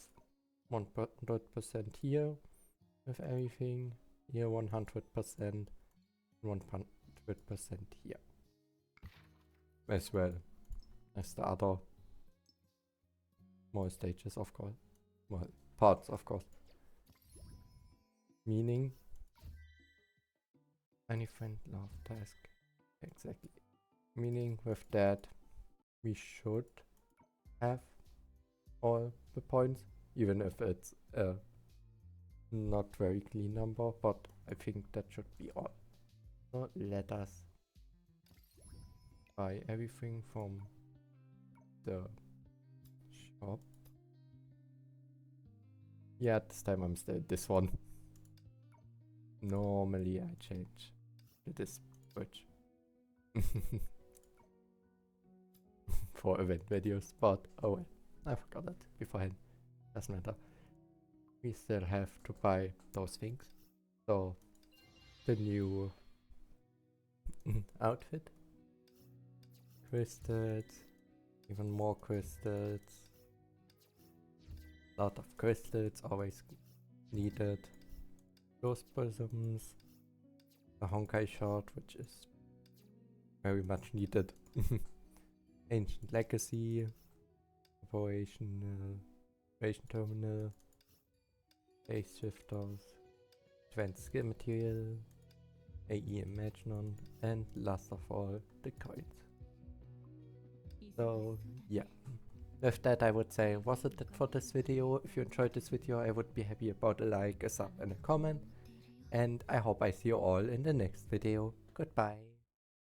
100% here with everything. Here 100%. 100% here. As well as the other small stages, of course. Well, parts, of course. Meaning, any friend love task. Exactly. Meaning with that, we should have all the points, even if it's a not very clean number, but I think that should be all. So let us buy everything from the shop. Yeah, this time I'm still this one. Normally I change to this bridge for event videos, but oh well, I forgot that beforehand. Doesn't matter. We still have to buy those things. So the new outfit, crystals, even more crystals, lot of crystals always needed, those prisms, the Honkai shard, which is very much needed, ancient legacy, operation terminal, base shifters, advanced skill material, AE Imaginon, and last of all, the coins. So yeah, with that I would say, was it for this video? If you enjoyed this video, I would be happy about a like, a sub and a comment, and I hope I see you all in the next video. Goodbye.